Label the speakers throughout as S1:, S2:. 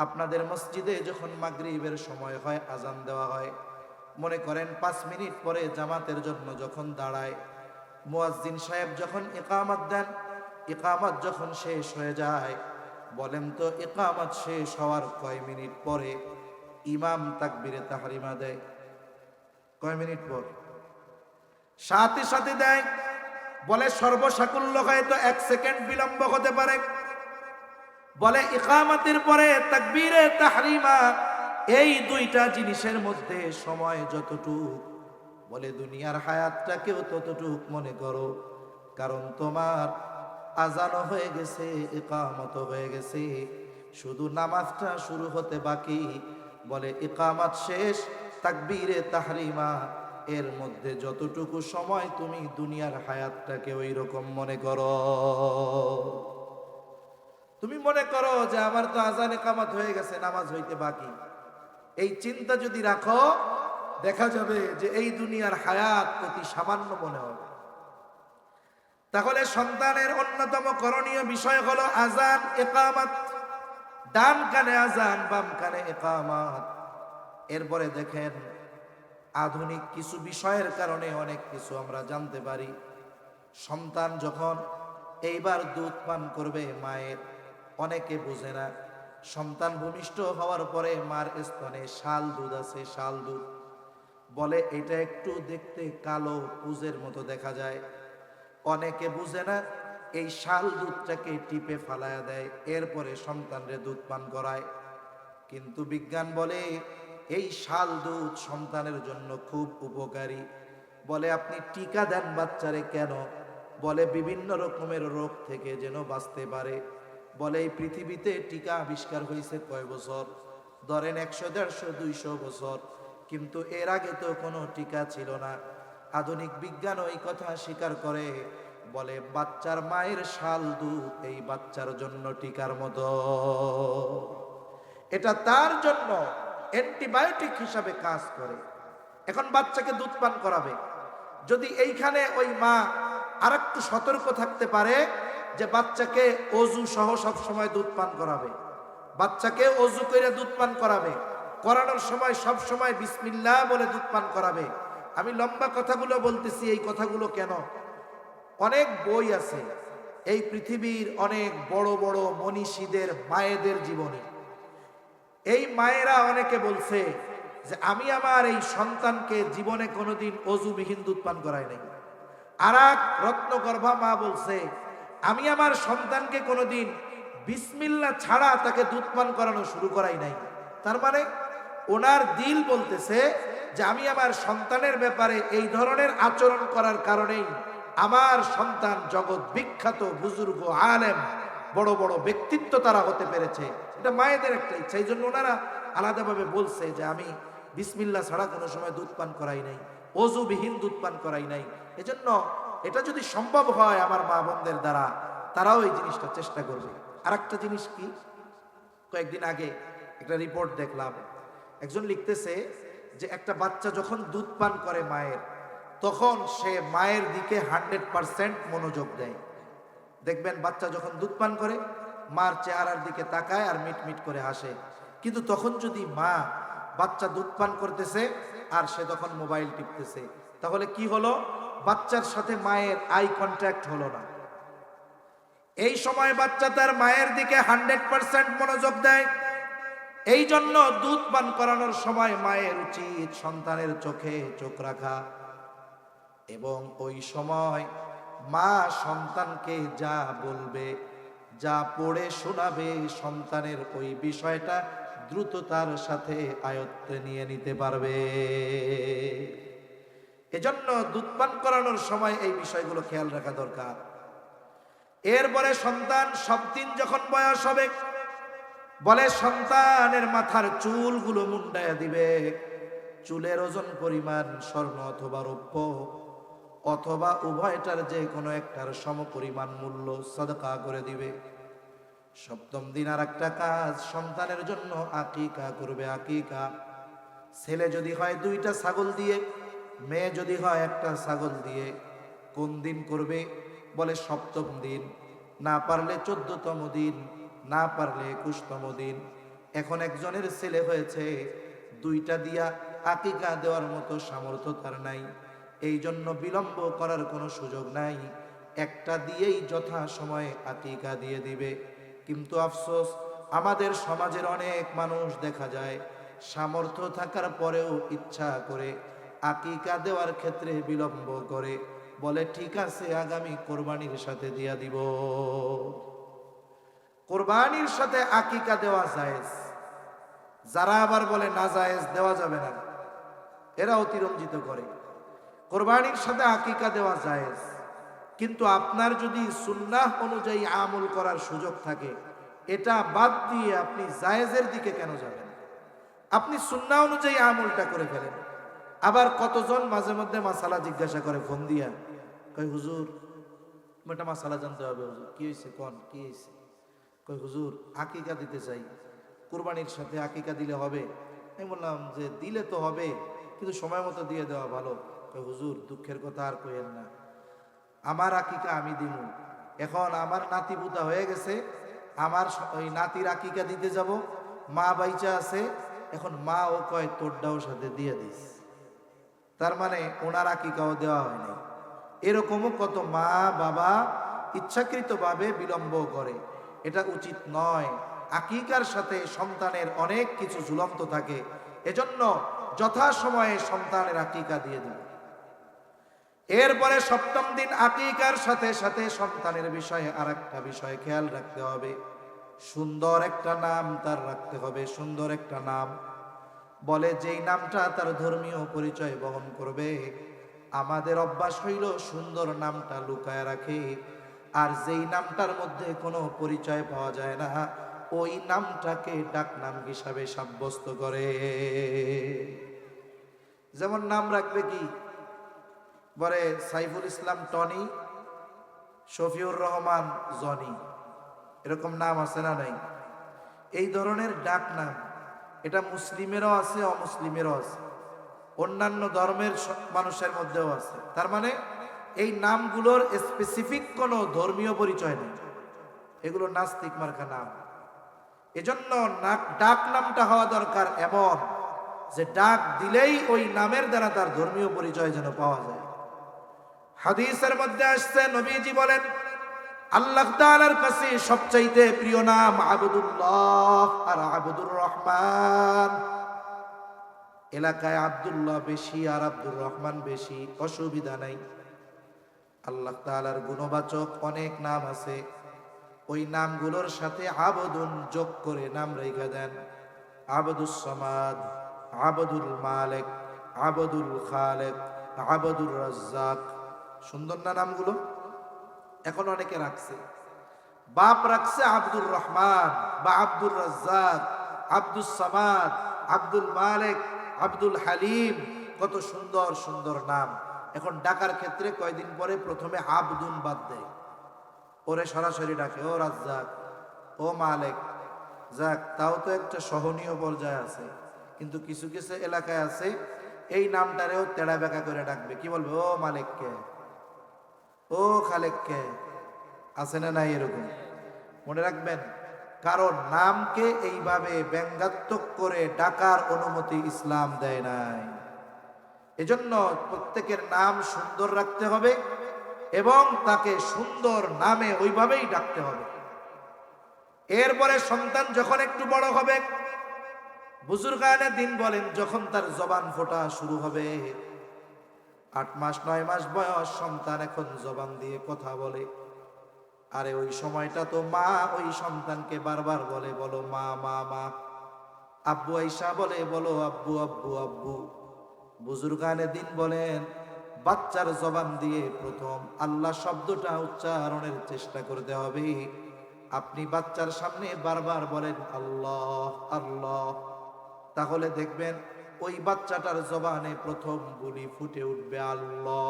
S1: আপনাদের মসজিদে যখন মাগরিবের সময় হয়, আজান দেওয়া হয়, মনে করেন 5 মিনিট পরে জামাতের জন্য যখন দাঁড়ায়, মুয়াজ্জিন সাহেব যখন ইকামত দেন, ইকামত যখন শেষ হয়ে যায়, বলেন তো ইকামত শেষ হওয়ার কয় মিনিট পরে ইমাম তাকবীরে তাহরিমা দেয়? কয় মিনিট পর? সাথে সাথে দেয়। বলে সর্বসাকুল্য হয়তো 1 সেকেন্ড বিলম্ব হতে পারে। বলে ইকামতের পরে তাকবীরে তাহরিমা, এই দুইটা জিনিসের মধ্যে সময় যতটুকু, বলে দুনিয়ার হায়াতটাকেও ততটুক মনে করো, কারণ তোমার আজানও হয়ে গেছে, ইকামত হয়ে গেছে, শুধু নামাজটা শুরু হতে বাকি। বলে ইকামত শেষ, তাকবীরে তাহরিমা, এর মধ্যে যতটুকু সময় তুমি দুনিয়ার হায়াতটাকে ওই রকম মনে করো। তুমি মনে করো যে আমার তো আজান ইকামত হয়ে গেছে, নামাজ হইতে বাকি। এই চিন্তা যদি রাখো, দেখা যাবে যে এই দুনিয়ার হায়াত অতি সামান্য মনে হবে। তাহলে সন্তানের অন্যতম করণীয় বিষয় হলো আজান ইকামত। ডান কানে আজান, বাম কানে ইকামত। এরপরে দেখেন, আধুনিক কিছু বিষয়ের কারণে অনেক কিছু আমরা জানতে পারি। সন্তান যখন এইবার দুধ পান করবে মায়ের, অনেকে বুঝে না, সন্তান ভূমিষ্ঠ হওয়ার পরে মার স্তনে শাল দুধ আছে, শাল দুধ। বলে এটা একটু দেখতে কালো পুজের মতো দেখা যায়। অনেকে বুঝে না, এই শাল দুধটাকে টিপে ফালায়া দেয়, এরপরে সন্তানরে দুধ পান করায়। কিন্তু বিজ্ঞান বলে এই শাল দুধ সন্তানের জন্য খুব উপকারী। বলে আপনি টিকা দেন বাচ্চারে কেন? বলে বিভিন্ন রকমের রোগ থেকে যেন বাঁচতে পারে। বলে এই পৃথিবীতে টিকা আবিষ্কার হয়েছে কয় বছর? ধরেন 100, 150, 200 বছর, কিন্তু এর আগে তো কোনো টিকা ছিল না। আধুনিক বিজ্ঞান ওই কথা স্বীকার করে, বলে বাচ্চার মায়ের শাল দুধ এই বাচ্চার জন্য টিকার মতো। এটা তার জন্য অ্যান্টিবায়োটিক হিসাবে কাজ করে। এখন বাচ্চাকে দুধ পান করাবে, যদি এইখানে ওই মা আরেকটু সতর্ক থাকতে পারে যে বাচ্চাকে অজু সহ সব সময় দুধ পান করাবে, বাচ্চাকে অজু করে দুধ পান করাবে, করানোর সময় সব সময় বিসমিল্লাহ বলে দুধ পান করাবে। আমি লম্বা কথাগুলো বলতেছি, এই কথাগুলো কেন? অনেক বই আছে এই পৃথিবীর অনেক বড় বড় মনীষীদের মায়েদের জীবনী। এই মায়েরা অনেকে বলছে যে আমি আমার এই সন্তানকে জীবনে কোনোদিন অজুবিহীন দুধ পান করাই নাই। আর এক রত্নগর্ভা মা বলছে আমি আমার সন্তানকে কোনোদিন বিসমিল্লাহ ছাড়া তাকে দুধ পান করানো শুরু করাই নাই। তার মানে ওনার দিল বলতেছে যে আমি আমার সন্তানের ব্যাপারে এই ধরনের আচরণ করার কারণেই আমার সন্তান জগৎ বিখ্যাত বুজুর্গ আলেম বড় বড় ব্যক্তিত্ব তারা হতে পেরেছে। এটা মায়েদের একটা ইচ্ছা, এই জন্য ওনারা আলাদাভাবে বলছে যে আমি বিসমিল্লাহ ছাড়া কোনো সময় দুধ পান করাই নাই, অজুবিহীন দুধ পান করাই নাই। এজন্য এটা যদি সম্ভব হয় আমার মা বোনদের দ্বারা, তারাও এই জিনিসটা চেষ্টা করবে। আর একটা জিনিস কি, কয়েকদিন আগে একটা রিপোর্ট দেখলাম, একজন লিখতেছে যে একটা বাচ্চা যখন দুধ পান করে মায়ের, তখন সে মায়ের দিকে 100% মনোযোগ দেয়। দেখবেন বাচ্চা যখন দুধ পান করে মার চেহারার দিকে তাকায় আর মিটমিট করে হাসে। কিন্তু তখন যদি মা, বাচ্চা দুধ পান করতেছে আর সে তখন মোবাইল টিপতেছে, তাহলে কি হলো? বাচ্চার সাথে মায়ের আই কন্ট্যাক্ট হলো না। এই সময় বাচ্চা তার মায়ের দিকে 100% মনোযোগ দেয়। এই জন্য দুধ পান করানোর সময় মায়ের উচিত সন্তানের চোখে চোখ রাখা, এবং ওই সময় মা সন্তানকে যা বলবে, যা পড়ে শোনাবে, সন্তানের ওই বিষয়টা দ্রুততার সাথে আয়ত্তে নিয়ে নিতে পারবে। এজন্য দুধ পান করানোর সময় এই বিষয়গুলো খেয়াল রাখা দরকার। এরপরে সন্তান সব দিন যখন বয়স হবে, বলে সন্তানের মাথার চুলগুলো মুন্ডায়া দিবে। চুলের ওজন পরিমাণ স্বর্ণ অথবা রৌপ্য অথবা উভয়টার যে কোনো একটার সমপরিমাণ মূল্য সাদকা করে দিবে। সপ্তম দিন আর একটা কাজ, সন্তানের জন্য আকিকা করবে। আকিকা, ছেলে যদি হয় 2টা ছাগল দিয়ে, মেয়ে যদি হয় 1টা ছাগল দিয়ে। কোন দিন করবে? বলে সপ্তম দিন, না পারলে 14তম দিন, না পারলে 21তম দিন। এখন একজনের ছেলে হয়েছে, দুইটা দিয়া আকিকা দেওয়ার মতো সামর্থ্য তার নাই, এই জন্য বিলম্ব করার কোনো সুযোগ নাই, একটা দিয়েই যথা সময়ে আকিকা দিয়ে দিবে। কিন্তু আফসোস, আমাদের সমাজের অনেক মানুষ দেখা যায় সামর্থ্য থাকার পরেও ইচ্ছা করে আকিকা দেওয়ার ক্ষেত্রে বিলম্ব করে, বলে ঠিক আছে আগামী কোরবানির সাথে দিয়া দিব। কোরবানির সাথে আকিকা দেওয়া জায়েজ, যারা আবার বলে না জায়েজ, দেওয়া যাবে না, এরা অতিরঞ্জিত করে। কোরবানির সাথে আকিকা দেওয়া জায়েজ, কিন্তু আপনার যদি সুন্নাহ অনুযায়ী আমল করার সুযোগ থাকে, এটা বাদ দিয়ে আপনি জায়েজের দিকে কেন যাবেন? আপনি সুন্নাহ অনুযায়ী আমলটা করে ফেলেন। আবার কতজন মাঝে মধ্যে মাসালা জিজ্ঞাসা করে ফোন দিয়া, কই হুজুর একটা মাসালা জানতে হবে, হুজুর কি হয়েছে, কোন কি হয়েছে? কই হুজুর আকিকা দিতে চাই, কুরবানির সাথে আকিকা দিলে হবে? আমি বললাম যে দিলে তো হবে, কিন্তু সময় মতো দিয়ে দেওয়া ভালো। কই হুজুর দুঃখের কথা আর কইেন না, আমার আকিকা আমি দিব, এখন আমার নাতি বুতা হয়ে গেছে, আমার ওই নাতির আকিকা দিতে যাব, মা বাইচা আছে, এখন মা ও কয় তোরটাও সাথে দিয়ে দিস, তার মানে ওনার আকিকাও দেওয়া হয় নাই। এরকমও কত মা বাবা ইচ্ছাকৃতভাবে বিলম্ব করে, এটা উচিত নয়। আকিকার সাথে সন্তানের অনেক কিছু ঝুলন্ত থাকে, এজন্য যথাসময়ে সন্তানের আকিকা দিয়ে দিন। এরপরে সপ্তম দিন আকিকার সাথে সাথে সন্তানের বিষয়ে আর একটা বিষয় খেয়াল রাখতে হবে, সুন্দর একটা নাম তার রাখতে হবে। সুন্দর একটা নাম বলে যেই নামটা তার ধর্মীয় পরিচয় বহন করবে। আমাদের অভ্যাস হইল সুন্দর নামটা লুকায় রাখে, আর যেই নামটার মধ্যে কোনো পরিচয় পাওয়া যায় না, ওই নামটাকে ডাকনাম হিসাবে সাব্যস্ত করে। যেমন নাম রাখবে কি, বলে সাইফুল ইসলাম টনি, শফিউর রহমান জনি, এরকম নাম আছে না নাই? এই ধরনের ডাক নাম, এটা মুসলিমেরও আছে অমুসলিমেরও আছে, অন্যান্য ধর্মের মানুষের মধ্যেও আছে। তার মানে এই নামগুলোর স্পেসিফিক কোনো ধর্মীয় পরিচয় নেই, এগুলো নাস্তিক মার্কা নাম। এজন্য ডাক নামটা হওয়া দরকার এমন যে ডাক দিলেই ওই নামের দ্বারা তার ধর্মীয় পরিচয় যেন পাওয়া যায়। হাদিসের মধ্যে আসছে, নবীজি বলেন আল্লাহ তাআলার কাছে সবচাইতে প্রিয় নাম আবদুল্লাহ আর আবদুর রহমান। এলাকায় আব্দুল্লাহ বেশি আর আব্দুর রহমান বেশি, অসুবিধা নাই। আল্লাহ তাআলার গুণবাচক অনেক নাম আছে, ওই নামগুলোর সাথে আবদুন যোগ করে নাম রেখে দেন। আবদুস সামাদ, আবদুল মালিক, আবদুল খালেক, আবদুর রাজ্জাক। সুন্দর না নামগুলো? এখন অনেকে রাখছে, বাপ রাখছে আব্দুর রহমান বা আব্দুর রাজ্জাক, আব্দুস সামাদ, আব্দুল মালিক, আব্দুল হালিম, কত সুন্দর সুন্দর নাম। এখন ডাকার ক্ষেত্রে কয়দিন পরে প্রথমে আব্দুন বাদ দেয়, ওরে সরাসরি ডাকে ও রাজ্জাক, ও মালিক। যাক, তাও তো একটা সহনীয় পর্যায়ে আছে। কিন্তু কিছু কিছু এলাকায় আছে এই নামটারেও তেড়া বেঁকা করে ডাকবে, কি বলবে, ও মালিককে, ও খালেককে। আছে না নাই এরকম? মনে রাখবেন, কারণ নামকে এইভাবে ব্যঙ্গাত্মক করে ডাকার অনুমতি ইসলাম দেয় নাই। এজন্য প্রত্যেকের নাম সুন্দর রাখতে হবে এবং তাকে সুন্দর নামে ওইভাবেই ডাকতে হবে। এরপরে সন্তান যখন একটু বড় হবে, বুজুর্গানে দিন বলেন, যখন তার জবান ফোটা শুরু হবে, 8 মাস 9 মাস বয়স, সন্তান এখন জবান দিয়ে কথা বলে। আরে ওই সময়টা তো মা ওই সন্তানকে বারবার বলে, বলো মা মা মা। আব্বু আইসা বলে, বলো আব্বু আব্বু আব্বু। বুজুর্গানে দিন বলেন, বাচ্চার জবান দিয়ে প্রথম আল্লাহ শব্দটা উচ্চারণের চেষ্টা করতে হবে। আপনি বাচ্চার সামনে বারবার বলেন আল্লাহ আল্লাহ, তাহলে দেখবেন ওই বাচ্চাটার জবানে প্রথম বুলি ফুটে উঠবে আল্লাহ।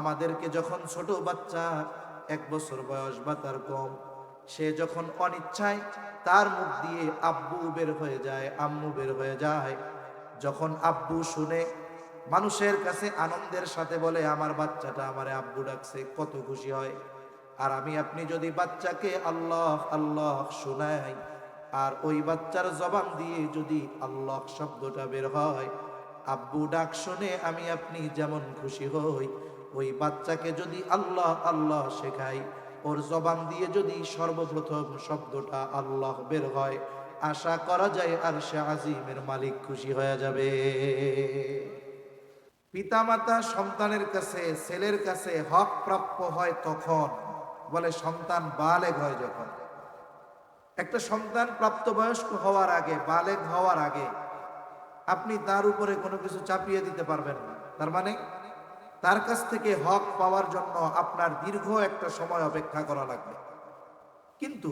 S1: আমাদেরকে যখন ছোট বাচ্চা 1 বছর বয়স বা তার কম, সে যখন অনিচ্ছায় তার মুখ দিয়ে আব্বু বের হয়ে যায়, আম্মু বের হয়ে যায়, যখন আব্বু শুনে মানুষের কাছে আনন্দের সাথে বলে আমার বাচ্চাটা আমারে আব্বু ডাকছে, কত খুশি হয়। আর আমি আপনি যদি বাচ্চাকে আল্লাহ আল্লাহ শোনাই, আর ওই বাচ্চার জবান দিয়ে যদি আল্লাহ শব্দটা বের হয়, আব্বু ডাক শুনে আমি আপনি যেমন খুশি হই, ওই বাচ্চাকে যদি আল্লাহ আল্লাহ শেখাই, ওর জবান দিয়ে যদি সর্বপ্রথম শব্দটা আল্লাহ বের হয়, আশা করা যায় আরশে আজিমের মালিক খুশি হয়ে যাবে। পিতামাতা সন্তানের কাছে, ছেলের কাছে হক প্রাপ্য হয় তখন, বলে সন্তান বালেগ হয় যখন। একটা সন্তান প্রাপ্তবয়স্ক হওয়ার আগে, বালেগ হওয়ার আগে আপনি তার উপরে কোনো কিছু চাপিয়ে দিতে পারবেন না। তার মানে তার কাছ থেকে হক পাওয়ার জন্য আপনার দীর্ঘ একটা সময় অপেক্ষা করা লাগবে। কিন্তু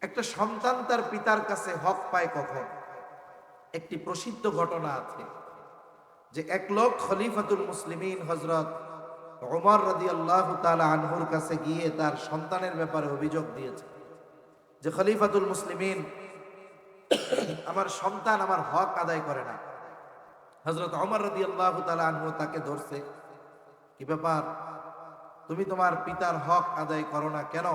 S1: একটা সন্তান তার পিতার কাছে হক পায় কখন? একটি প্রসিদ্ধ ঘটনা আছে যে এক লোক খলিফাতুল মুসলিমিন হযরত ওমর রাদিয়াল্লাহু তাআলা আনহুর কাছে গিয়ে তার সন্তানের ব্যাপারে অভিযোগ দিয়েছে যে খলিফাতুল মুসলিমিন, আমার সন্তান আমার হক আদায় করে না। হযরত ওমর রাদিয়াল্লাহু তাআলা আনহু তাকে ধরছে, কি ব্যাপার, তুমি তোমার পিতার হক আদায় করো না কেন?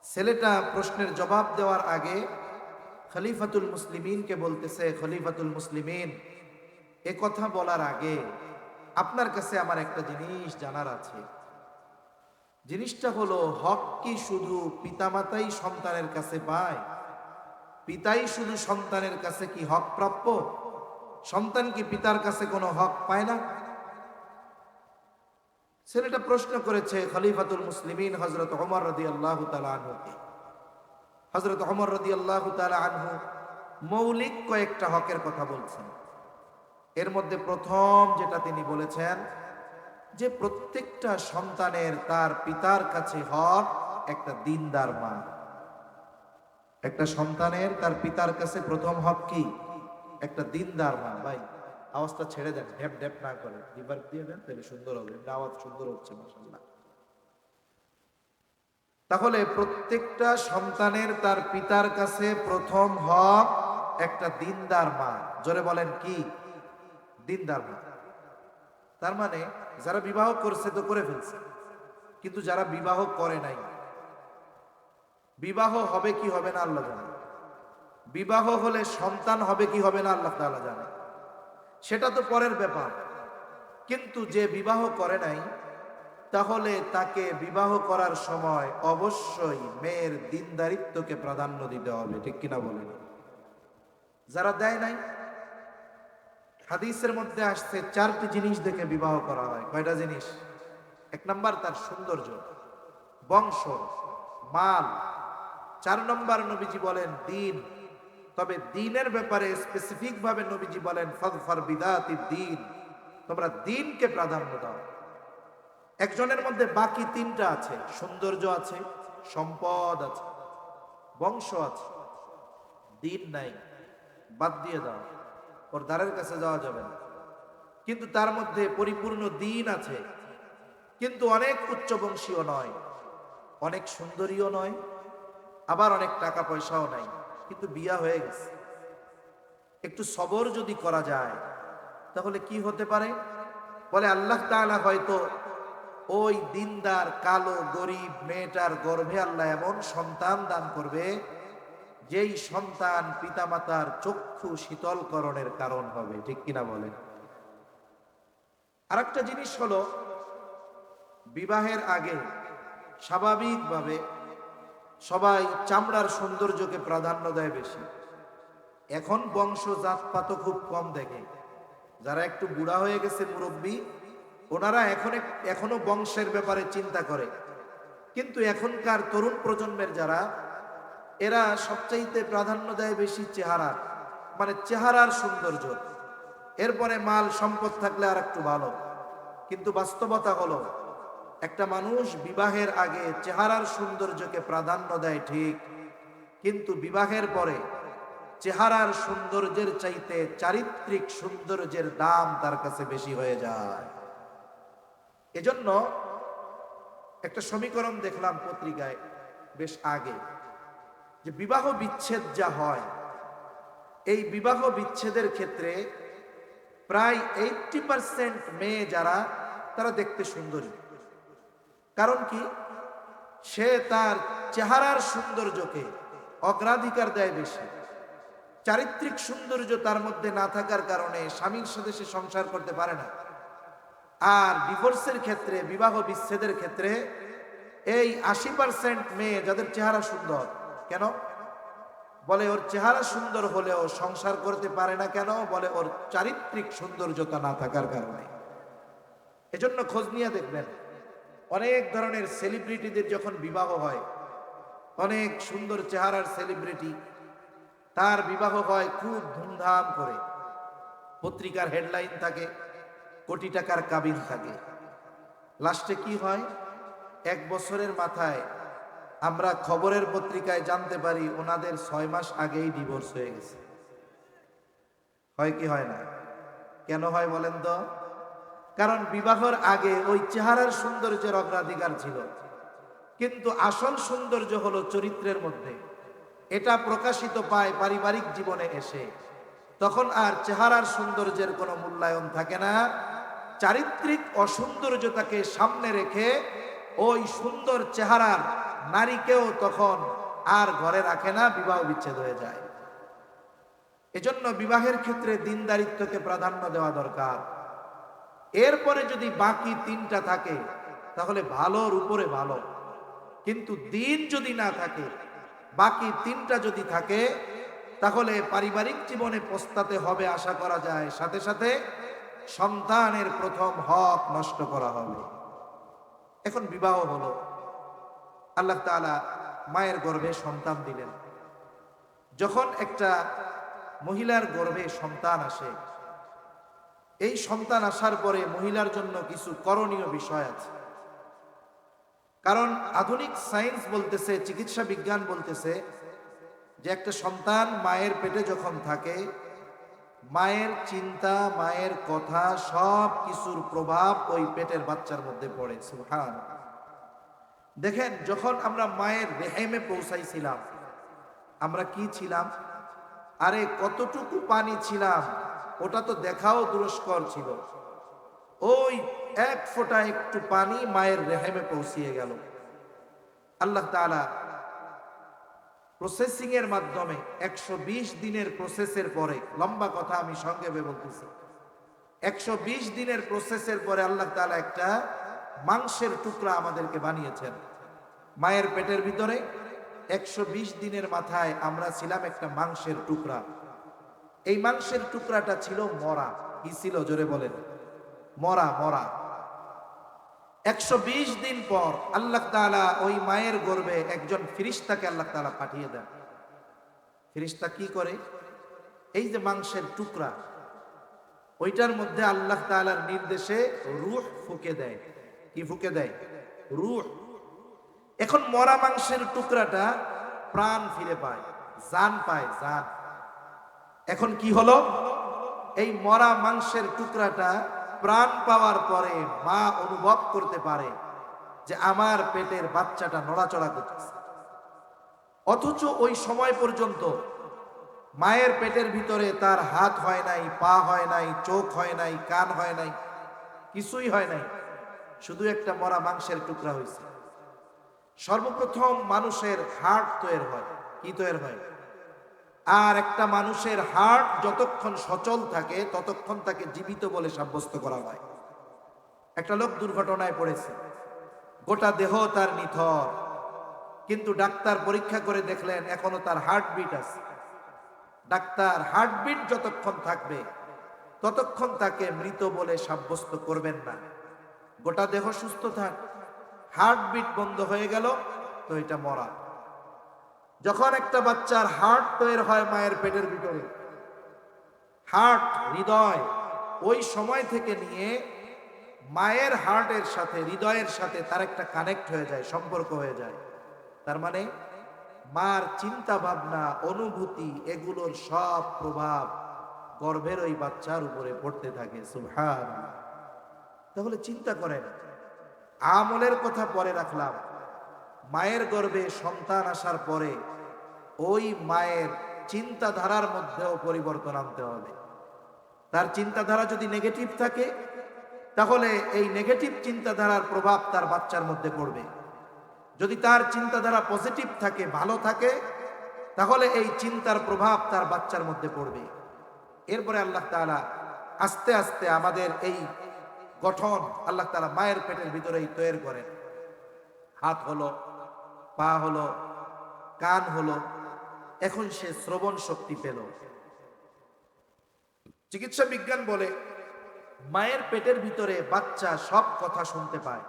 S1: ছেলেটা প্রশ্নের জবাব দেওয়ার আগে খলিফাতুল মুসলিমিনকে বলতেছে, খলিফাতুল মুসলিমিন, এ কথা বলার আগে আপনার কাছে আমার একটা জিনিস জানার আছে। জিনিসটা হলো, হক কি শুধু পিতামাতাই সন্তানের কাছে পায়? পিতাই শুধু সন্তানের কাছে কি হক প্রাপ্য? সন্তান কি পিতার কাছে কোনো হক পায় না? ছেলেটা প্রশ্ন করেছে খলিফাতুল মুসলিমিন হযরত ওমর রাদিয়াল্লাহু তাআলা আনহুকে। হযরত ওমর রাদিয়াল্লাহু তাআলা আনহু মৌলিক কয়েকটা হকের কথা বলছেন। এর মধ্যে প্রথম যেটা তিনি বলেছেন যে প্রত্যেকটা সন্তানের তার পিতার কাছে হক একটা দিনদার মা। একটা সন্তানের তার পিতার কাছে প্রথম হক কি? একটা দিনদার মা। ভাই আওয়াজটা ছেড়ে দেন, ঢ্যাপ ঢ্যাপ না করে রিভার্ব দিয়ে দেন, তাহলে সুন্দর হবে। আওয়াজ সুন্দর হচ্ছে মাশাআল্লাহ। তাহলে প্রত্যেকটা সন্তানের তার পিতার কাছে প্রথম হক একটা দিনদার মা। জোরে বলেন কি? দিনদার মা। তার মানে যারা বিবাহ করছে তো করে ফেলছে, কিন্তু যারা বিবাহ করে নাই, বিবাহ হবে কি হবে না আল্লাহ জানে। বিবাহ হলে সন্তান হবে কি হবে না আল্লাহ তাআলা জানে, সেটা তো পরের ব্যাপার। কিন্তু যে বিবাহ করে নাই, তাহলে তাকে বিবাহ করার সময় অবশ্যই মেয়ের দিনদারিত্বকে প্রাধান্য দিতে হবে, ঠিক কিনা বলেন? যারা দেয় নাই, হাদিসের মধ্যে আসছে 4টি জিনিস দেখে বিবাহ করা হয়। কয়টা জিনিস? 1 নাম্বার তার সৌন্দর্য, বংশ, মাল। 4 নম্বর নবীজি বলেন দিন। তবে দিনের ব্যাপারে স্পেসিফিক ভাবে নবীজি বলেন ফাযফার বিযাতিদ দ্বীন, তোমরা দিনকে প্রাধান্য দাও। একজনের মধ্যে বাকি 3টা আছে, সৌন্দর্য আছে, সম্পদ আছে, বংশ আছে, দিন নাই, বাদ দিয়ে দাও, ওর দ্বারের কাছে যাওয়া যাবে না। কিন্তু তার মধ্যে পরিপূর্ণ দিন আছে, কিন্তু অনেক উচ্চবংশীয় নয়, অনেক সুন্দরীও নয়, আবার অনেক টাকা পয়সাও নাই, কিন্তু বিয়া হয়ে গেছে। একটু সবর যদি করা যায় তাহলে কি হতে পারে? বলে আল্লাহ তাআলা হয়তো ওই দিনদার কালো গরিব মেয়েটার গর্ভে আল্লাহ এমন সন্তান দান করবে যেই সন্তান পিতামাতার চক্ষু শীতলকরণের কারণ হবে, ঠিক কিনা বলেন? আরেকটা জিনিস হলো, বিবাহের আগে স্বাভাবিকভাবে সবাই চামড়ার সৌন্দর্যকে প্রাধান্য দেয় বেশি। এখন বংশ জাতপাত খুব কম দেখে। যারা একটু বুড়া হয়ে গেছে, মুরব্বী, ওনারা এখনো বংশের ব্যাপারে চিন্তা করে। কিন্তু এখনকার তরুণ প্রজন্মের যারা, এরা সবচাইতে প্রাধান্য দেয় বেশি চেহারা, মানে চেহারার সৌন্দর্য। এরপরে মাল সম্পদ থাকলে আর একটু ভালো। কিন্তু বাস্তবতা হলো, একটা মানুষ বিবাহের আগে চেহারার সৌন্দর্যকে প্রাধান্য দেয় ঠিক, কিন্তু বিবাহের পরে চেহারার সৌন্দর্যের চাইতে চারিত্রিক সৌন্দর্যের দাম তার কাছে বেশি হয়ে যায়। এজন্য একটা সমীকরণ দেখলাম পত্রিকায় বেশ আগে, যে বিবাহ বিচ্ছেদ যা হয়, এই বিবাহ বিচ্ছেদের ক্ষেত্রে প্রায় 80% মেয়ে যারা, তারা দেখতে সুন্দরী। কারণ কি? সে তার চেহারার সৌন্দর্যকে অগ্রাধিকার দেয় বেশি। চারিত্রিক সৌন্দর্য তার মধ্যে না থাকার কারণে স্বামীর সাথে সে সংসার করতে পারে না। আর ডিভোর্সের ক্ষেত্রে, বিবাহ বিচ্ছেদের ক্ষেত্রে এই 80% মেয়ে যাদের চেহারা সুন্দর, কেন বলে ওর চেহারা সুন্দর হলেও সংসার করতে পারে না, কেন বলে ওর চারিত্রিক সৌন্দর্যতা না থাকার কারণে। এজন্য খোঁজ নিয়ে দেখবেন অনেক ধরনের সেলিব্রিটিদের যখন বিবাহ হয়, অনেক সুন্দর চেহারার সেলিব্রিটি, তার বিবাহ হয় খুব ধুমধাম করে, পত্রিকার হেডলাইন থাকে, কোটি টাকার কাবিন থাকে। লাস্টে কি হয়, 1 বছরের মাথায় আমরা খবরের পত্রিকায় জানতে পারি ওনাদের 6 মাস আগেই ডিভোর্স হয়ে গেছে। হয় কি হয় না? কেন হয় বলেন তো? কারণ বিবাহের আগে ওই চেহারার সৌন্দর্যের অগ্রাধিকার ছিল, কিন্তু আসল সৌন্দর্য হলো চরিত্রের মধ্যে। এটা প্রকাশিত পায় পারিবারিক জীবনে এসে, তখন আর চেহারার সৌন্দর্যের কোনো মূল্যায়ন থাকে না। চারিত্রিক অসৌন্দর্যতাকে সামনে রেখে ওই সুন্দর চেহারার নারীকেও তখন আর ঘরে রাখে না, বিবাহ বিচ্ছেদ হয়ে যায়। এজন্য বিবাহের ক্ষেত্রে দিনদারিত্বকে প্রাধান্য দেওয়া দরকার। এরপরে যদি বাকি 3টা থাকে তাহলে ভালোর উপরে ভালো, কিন্তু দিন যদি না থাকে, বাকি 3টা যদি থাকে, তাহলে পারিবারিক জীবনে পস্তাতে হবে আশা করা যায়, সাথে সাথে সন্তানের প্রথম হক নষ্ট করা হবে। এখন বিবাহ হলো, আল্লাহ তাআলা মায়ের গর্ভে সন্তান দিলেন। যখন একটা মহিলার গর্ভে সন্তান আসে, এই সন্তান আসার পরে মহিলার জন্য কিছু করণীয় বিষয় আছে। কারণ আধুনিক সায়েন্স বলতেছে, চিকিৎসা বিজ্ঞান বলতেছে যে একটা সন্তান মায়ের পেটে যখন থাকে, মায়ের চিন্তা, মায়ের কথা, সব কিছুর প্রভাব ওই পেটের বাচ্চার মধ্যে পড়ে। সুবহানাল্লাহ। দেখেন, যখন আমরা মায়ের রেহেমে পৌঁছাইছিলাম, আমরা কি ছিলাম? আরে কতটুকু পানি ছিলাম ওটা তো দেখাও দুরস্কর ছিল। ওই 1 ফোঁটা একটু পানি মায়ের রেহেমে পৌঁছিয়ে গেল। আল্লাহ তাআলা প্রসেসিং এর মাধ্যমে 120 দিনের প্রসেসের পরে, লম্বা কথা আমি সংক্ষেপে বলতেছি, 120 দিনের প্রসেসের পরে আল্লাহ তাআলা একটা মাংসের টুকরা আমাদেরকে বানিয়েছেন। মায়ের পেটের ভিতরে 120 দিনের মাথায় আমরা ছিলাম একটা মাংসের টুকরা। এই মাংসের টুকরাটা ছিল মরা। কি ছিল? জোরে বলেন। মরা। মরা। 120 দিন পর আল্লাহ তাআলা ওই মায়ের গর্ভে একজন ফেরেশতাকে আল্লাহ তাআলা পাঠিয়ে দেন। ফেরেশতা কি করে? এই যে মাংসের টুকরা, ওইটার মধ্যে আল্লাহ তাআলার নির্দেশে রূহ ফুঁকে দেয়। কি ফুঁকে দেয়? রূহ। এখন মরা মাংসের টুকরাটা প্রাণ ফিরে পায়, জান পায়, জান। এখন কি হলো? এই মরা মাংসের টুকরাটা প্রাণ পাওয়ার পরে মা অনুভব করতে পারে যে আমার পেটের বাচ্চাটা নড়াচড়া করতেছে। অথচ ওই সময় পর্যন্ত মায়ের পেটের ভিতরে তার হাত হয় নাই, পা হয় নাই, চোখ হয় নাই, কান হয় নাই, কিছুই হয় নাই, শুধু একটা মরা মাংসের টুকরা হয়েছে। সর্বপ্রথম মানুষের হার্ট তৈরি হয়। কি তৈরি হয়? আর একটা মানুষের হার্ট যতক্ষণ সচল থাকে ততক্ষণ তাকে জীবিত বলে সাব্যস্ত করা হয়। একটা লোক দুর্ঘটনায় পড়েছে, গোটা দেহ তার নিথর, কিন্তু ডাক্তার পরীক্ষা করে দেখলেন এখনো তার হার্টবিট আছে। ডাক্তার হার্টবিট যতক্ষণ থাকবে ততক্ষণ তাকে মৃত বলে সাব্যস্ত করবেন না। গোটা দেহ সুস্থ থাক, হার্টবিট বন্ধ হয়ে গেল তো এটা মরা। যখন একটা বাচ্চার হার্ট তৈরি হয় মায়ের পেটের ভিতরে, হার্ট, হৃদয়, ওই সময় থেকে নিয়ে মায়ের হার্টের সাথে, হৃদয়ের সাথে তার একটা কানেক্ট হয়ে যায়, সম্পর্ক হয়ে যায়। তার মানে মার চিন্তা ভাবনা, অনুভূতি, এগুলোর সব প্রভাব গর্ভের ওই বাচ্চার উপরে পড়তে থাকে। সুবহানাল্লাহ। তাহলে চিন্তা করেন, আমলের কথা পরে রাখলাম, মায়ের গর্ভে সন্তান আসার পরে ওই মায়ের চিন্তাধারার মধ্যেও পরিবর্তন আনতে হবে। তার চিন্তাধারা যদি নেগেটিভ থাকে তাহলে এই নেগেটিভ চিন্তাধারার প্রভাব তার বাচ্চার মধ্যে পড়বে। যদি তার চিন্তাধারা পজিটিভ থাকে, ভালো থাকে, তাহলে এই চিন্তার প্রভাব তার বাচ্চার মধ্যে পড়বে। এরপরে আল্লাহ তাআলা আস্তে আস্তে আমাদের এই গঠন আল্লাহ তাআলা মায়ের পেটের ভিতরেই তৈরি করেন। হাত হলো, পা হলো, কান হলো, এখন সে শ্রবণ শক্তি পেল। চিকিৎসা বিজ্ঞান বলে মায়ের পেটের ভিতরে বাচ্চা সব কথা শুনতে পায়।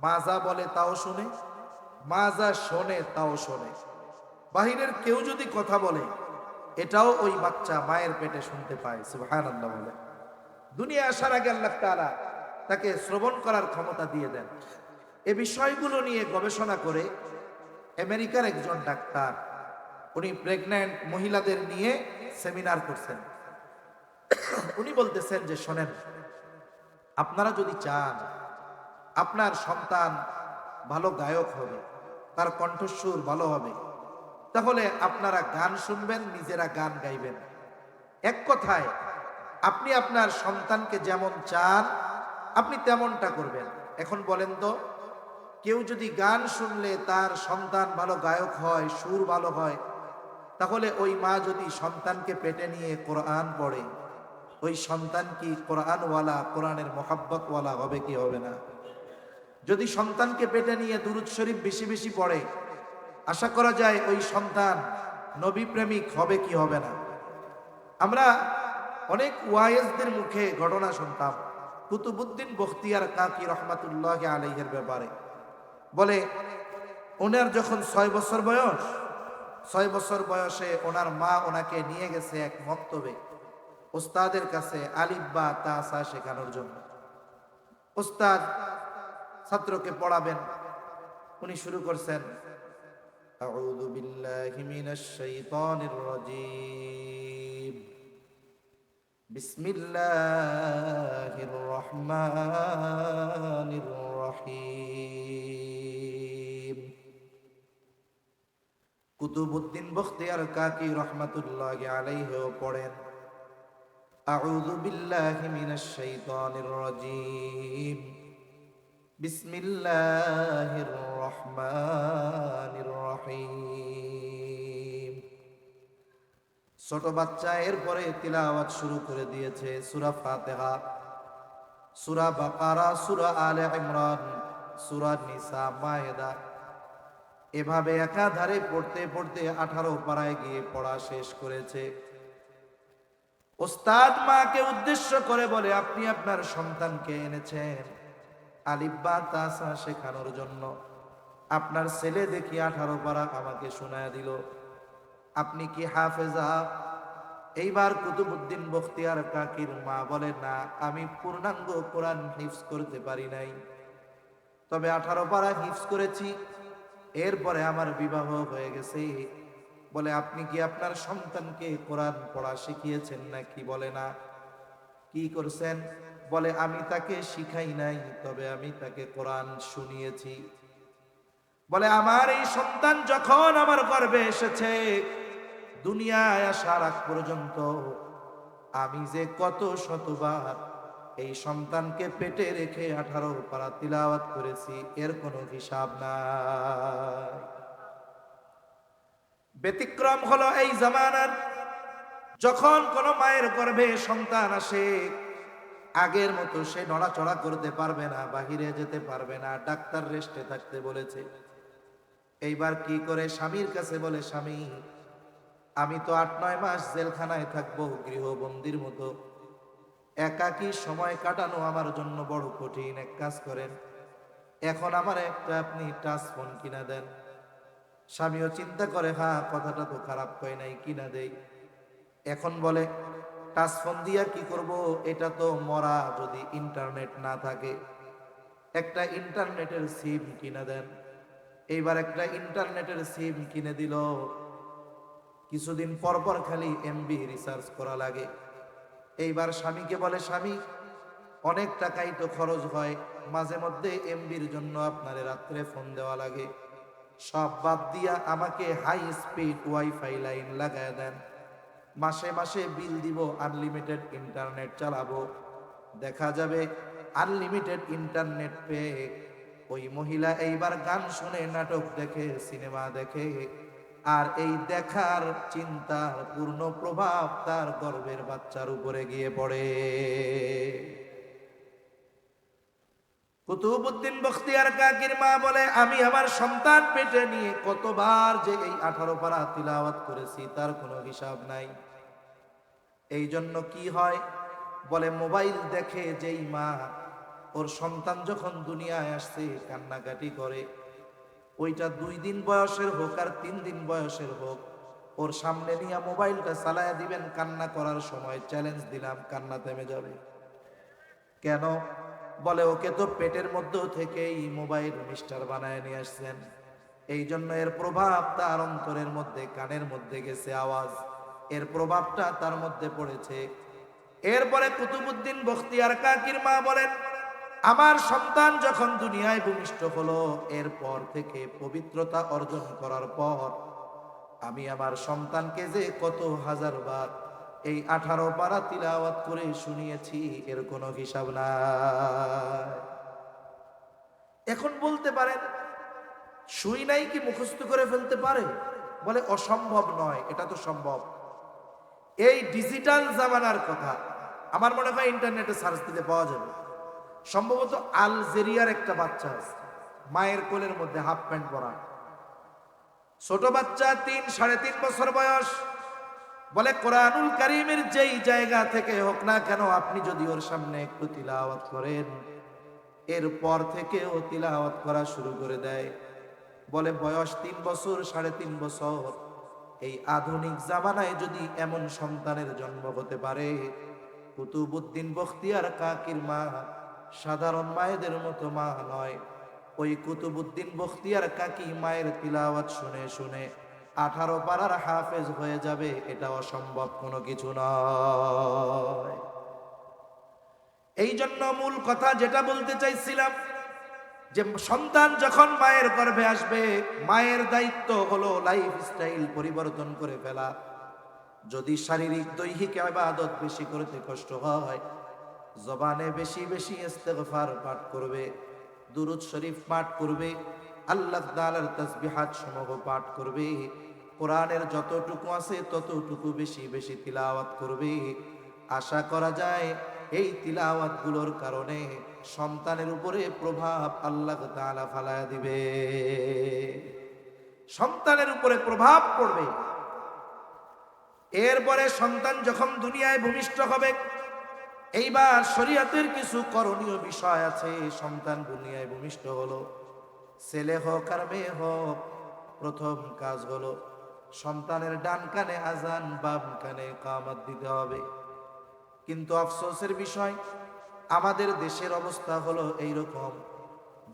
S1: মা যা বলে তাও শুনে, মা যা শোনে তাও শোনে। বাহিরের কেউ যদি কথা বলে এটাও ওই বাচ্চা মায়ের পেটে শুনতে পায়। সুবহানাল্লাহ বলে। দুনিয়া আসার আগে আল্লাহ তাআলা তাকে শ্রবণ করার ক্ষমতা দিয়ে দেন। এ বিষয়গুলো নিয়ে গবেষণা করে আমেরিকার একজন ডাক্তার, উনি প্রেগন্যান্ট মহিলাদের নিয়ে সেমিনার করছেন। উনি বলতেছেন যে শোনেন, আপনারা যদি চান আপনার সন্তান ভালো গায়ক হবে, তার কণ্ঠস্বর ভালো হবে, তাহলে আপনারা গান শুনবেন, নিজেরা গান গাইবেন। এক কথায় আপনি আপনার সন্তানকে যেমন চান আপনি তেমনটা করবেন। এখন বলেন তো, কেউ যদি গান শুনলে তার সন্তান ভালো গায়ক হয়, সুর ভালো হয়, তাহলে ওই মা যদি সন্তানকে পেটে নিয়ে কোরআন পড়ে, ওই সন্তান কি কোরআনওয়ালা, কোরআনের মোহাব্বতওয়ালা হবে কি হবে না? যদি সন্তানকে পেটে নিয়ে দুরূদ শরীফ বেশি বেশি পড়ে, আশা করা যায় ওই সন্তান নবী প্রেমিক হবে কি হবে না? আমরা অনেক ওয়াইজদের মুখে ঘটনা শুনতাম কুতুবউদ্দিন বখতিয়ার কাকি রহমাতুল্লাহ আলাইহির ব্যাপারে। বলে ওনার যখন 6 বছর বয়স, 6 বছর বয়সে ওনার মা ওনাকে নিয়ে গেছে এক মক্তবে, ওস্তাদের কাছে আলিফ বা তা সা শেখানোর জন্য। ওস্তাদ ছাত্রকে পড়াবেন, উনি শুরু করছেন আউযু বিল্লাহি মিনাশ শাইতানির রাজীম, বিসমিল্লাহির রহমানির রহিম। কুতুবউদ্দিন বখতিয়ার কাকি রহমাতুল্লাহি আলাইহি পড়েন আউযু বিল্লাহি মিনাশ শাইতানির রাজীম, বিসমিল্লাহির রহমানির রহিম। ছোট বাচ্চা এরপরে তিলাওয়াত শুরু করে দিয়েছে সূরা ফাতিহা, সূরা বাকারা, সূরা আলে ইমরান, সূরা নিসা, মায়েদা, এভাবে একাধারে পড়তে পড়তে 18 পারায় গিয়ে পড়া শেষ করেছে। ওস্তাদ মাকে উদ্দেশ্য করে বলে, আপনি আপনার সন্তানকে এনেছেন আলিফ বা তা সা শেখানোর জন্য, আপনার ছেলে দেখি 18 পারা আমাকে শোনায় দিল, আপনি কি হাফেজা? এইবার কুতুবউদ্দিন বখতিয়ার কাকির মা বলে, না, আমি পূর্ণাঙ্গ কোরআন হিফজ করতে পারি নাই, তবে 18 পারা হিফজ করেছি, এরপরে আমার বিবাহ হয়ে গেছে। বলে, আপনি কি আপনার সন্তানকে কোরআন পড়া শিখিয়েছেন নাকি? বলে, না। কি করছেন? বলে, আমি তাকে শিখাই নাই, তবে আমি তাকে কোরআন শুনিয়েছি। বলে, আমার এই সন্তান যখন আমার গর্ভে এসেছে, দুনিয়ায় আসার আগ পর্যন্ত আমি যে কত শতবার এই সন্তানকে পেটে রেখে 18 পারা তিলাওয়াত করেছি, এর কোনো হিসাব নাই। ব্যতিক্রম হলো এই জামানার, যখন কোন মায়ের গর্ভে সন্তান আসে, আগের মতো সে নড়াচড়া করতে পারবে না, বাহিরে যেতে পারবে না, ডাক্তার রেস্টে থাকতে বলেছে। এইবার কি করে? স্বামীর কাছে বলে, স্বামী, আমি তো 8-9 মাস জেলখানায় থাকবো, গৃহবন্দির মতো, একাকী সময় কাটানো আমার জন্য বড় কঠিন। এক কাজ করেন, এখন আমার একটা আপনি টাচ ফোন কিনা দেন। স্বামীও চিন্তা করে, হ্যাঁ, কথাটা তো খারাপ হয় নাই, কিনা দেই। এখন বলে, টাচ ফোন দিয়া কি করব? এটা তো মরা, যদি ইন্টারনেট না থাকে, একটা ইন্টারনেটের সিম কিনে দেন। এইবার একটা ইন্টারনেটের সিম কিনে দিল। কিছুদিন পর পর খালি এমবি রিসার্চ করা লাগে। এইবার স্বামীকে বলে, স্বামী, অনেক টাকাই তো খরচ হয়, মাঝে মধ্যে এমবির জন্য আপনারে রাত্রে ফোন দেওয়া লাগে, সব বাদ দিয়া আমাকে হাই স্পিড ওয়াইফাই লাইন লাগায় দেন, মাসে মাসে বিল দিব, আনলিমিটেড ইন্টারনেট চালাবো। দেখা যাবে আনলিমিটেড ইন্টারনেট পেয়ে ওই মহিলা এইবার গান শুনে, নাটক দেখে, সিনেমা দেখে, আর এই দেখার চিন্তার পূর্ণ প্রভাব তার গর্ভের বাচ্চার উপরে গিয়ে পড়ে। কুতুবউদ্দিন বখতিয়ার কাকির মা বলে, আমি আমার সন্তান পেটে নিয়ে কতবার যে এই 18 পারা তিলাওয়াত করেছি তার কোনো হিসাব নাই। এই জন্য কি হয় বলে, মোবাইল দেখে যেই মা ওর সন্তান যখন দুনিয়ায় আসছে কান্নাকাটি করে, ওইটা 2 দিন বয়সের হোক আর 3 দিন বয়সের হোক, ওর সামনে নিয়ে মোবাইলটা চালায়া দিবেন, কান্না করার সময় চ্যালেঞ্জ দিলাম কান্না থেমে যাবে। কেন বলে, ওকে তো পেটের মধ্যে থেকেই মোবাইল মিস্টার বানায় নিয়ে আসছেন, এই জন্য এর প্রভাব তার অন্তরের মধ্যে, কানের মধ্যে গেছে আওয়াজ, এর প্রভাবটা তার মধ্যে পড়েছে। এরপরে কুতুবউদ্দিন বখতিয়ার কাকির মা বলেন, আমার সন্তান যখন দুনিয়ায় ভূমিষ্ঠ হলো, এরপর থেকে পবিত্রতা অর্জন করার পর আমি আমার সন্তানকে যে কত হাজারবার এই 18 পারা তিলাওয়াত করে শুনিয়েছি, এর কোনো হিসাব নাই। এখন বলতে পারেন, শুই নাই কি মুখস্থ করে ফেলতে পারে? বলে অসম্ভব নয়, এটা তো সম্ভব। এই ডিজিটাল জামানার কথা আমার মনে হয় ইন্টারনেটে সার্চ দিতে পাওয়া যাবে। সম্ভবত আলজেরিয়ার একটা বাচ্চা আছে, মায়ের কোলের মধ্যে হাফ প্যান্ট পরা, ছোট বাচ্চা, 3-3.5 বছর বয়স। বলে কোরআনুল কারীমের যেই জায়গা থেকে হোক না কেন, আপনি যদি ওর সামনে একটু তিলাওয়াত করেন, এরপর থেকে ও তিলাওয়াত করা শুরু করে দেয়। বলে বয়স 3 বছর, 3.5 বছর, এই আধুনিক জামানায় যদি এমন সন্তানের জন্ম হতে পারে, কুতুবউদ্দিন বখতিয়ার কাকির মা সাধারণ মায়েদের মতো মা নয়। ওই কুতুবউদ্দিন বখতিয়ার কাকি মায়ের তিলাওয়াত শুনে শুনে 18 পারার হাফেজ হয়ে যাবে, এটা অসম্ভব কোনো কিছু নয়। এই জন্য মূল কথা যেটা বলতে চাইছিলাম, যে সন্তান যখন মায়ের গর্ভে আসবে, মায়ের দায়িত্ব হলো লাইফ স্টাইল পরিবর্তন করে ফেলা। যদি শারীরিক দৈহিক ইবাদত বেশি করতে কষ্ট হয়, জবানে বেশি বেশি ইস্তেগফার পাঠ করবে, দুরূদ শরীফ পাঠ করবে, আল্লাহ তাআলার তাসবিহাত সমূহ পাঠ করবে, কোরআনের যতটুকু আছে ততটুকু বেশি বেশি তিলাওয়াত করবে। আশা করা যায় এই তিলাওয়াত গুলোর কারণে সন্তানের উপরে প্রভাব আল্লাহ তাআলা ফালায়া দিবে, সন্তানের উপরে প্রভাব পড়বে। এরপরে সন্তান যখন দুনিয়ায় ভূমিষ্ঠ হবে, এইবার শরীয়তের কিছু করণীয় বিষয় আছে। সন্তান দুনিয়ায় ভূমিষ্ঠ হলো, ছেলে হোক আর মেয়ে হোক, প্রথম কাজ হলো সন্তানের ডান কানে আজান, বাম কানে ইকামত দিতে হবে। কিন্তু আফসোসের বিষয়, আমাদের দেশের অবস্থা হলো এইরকম,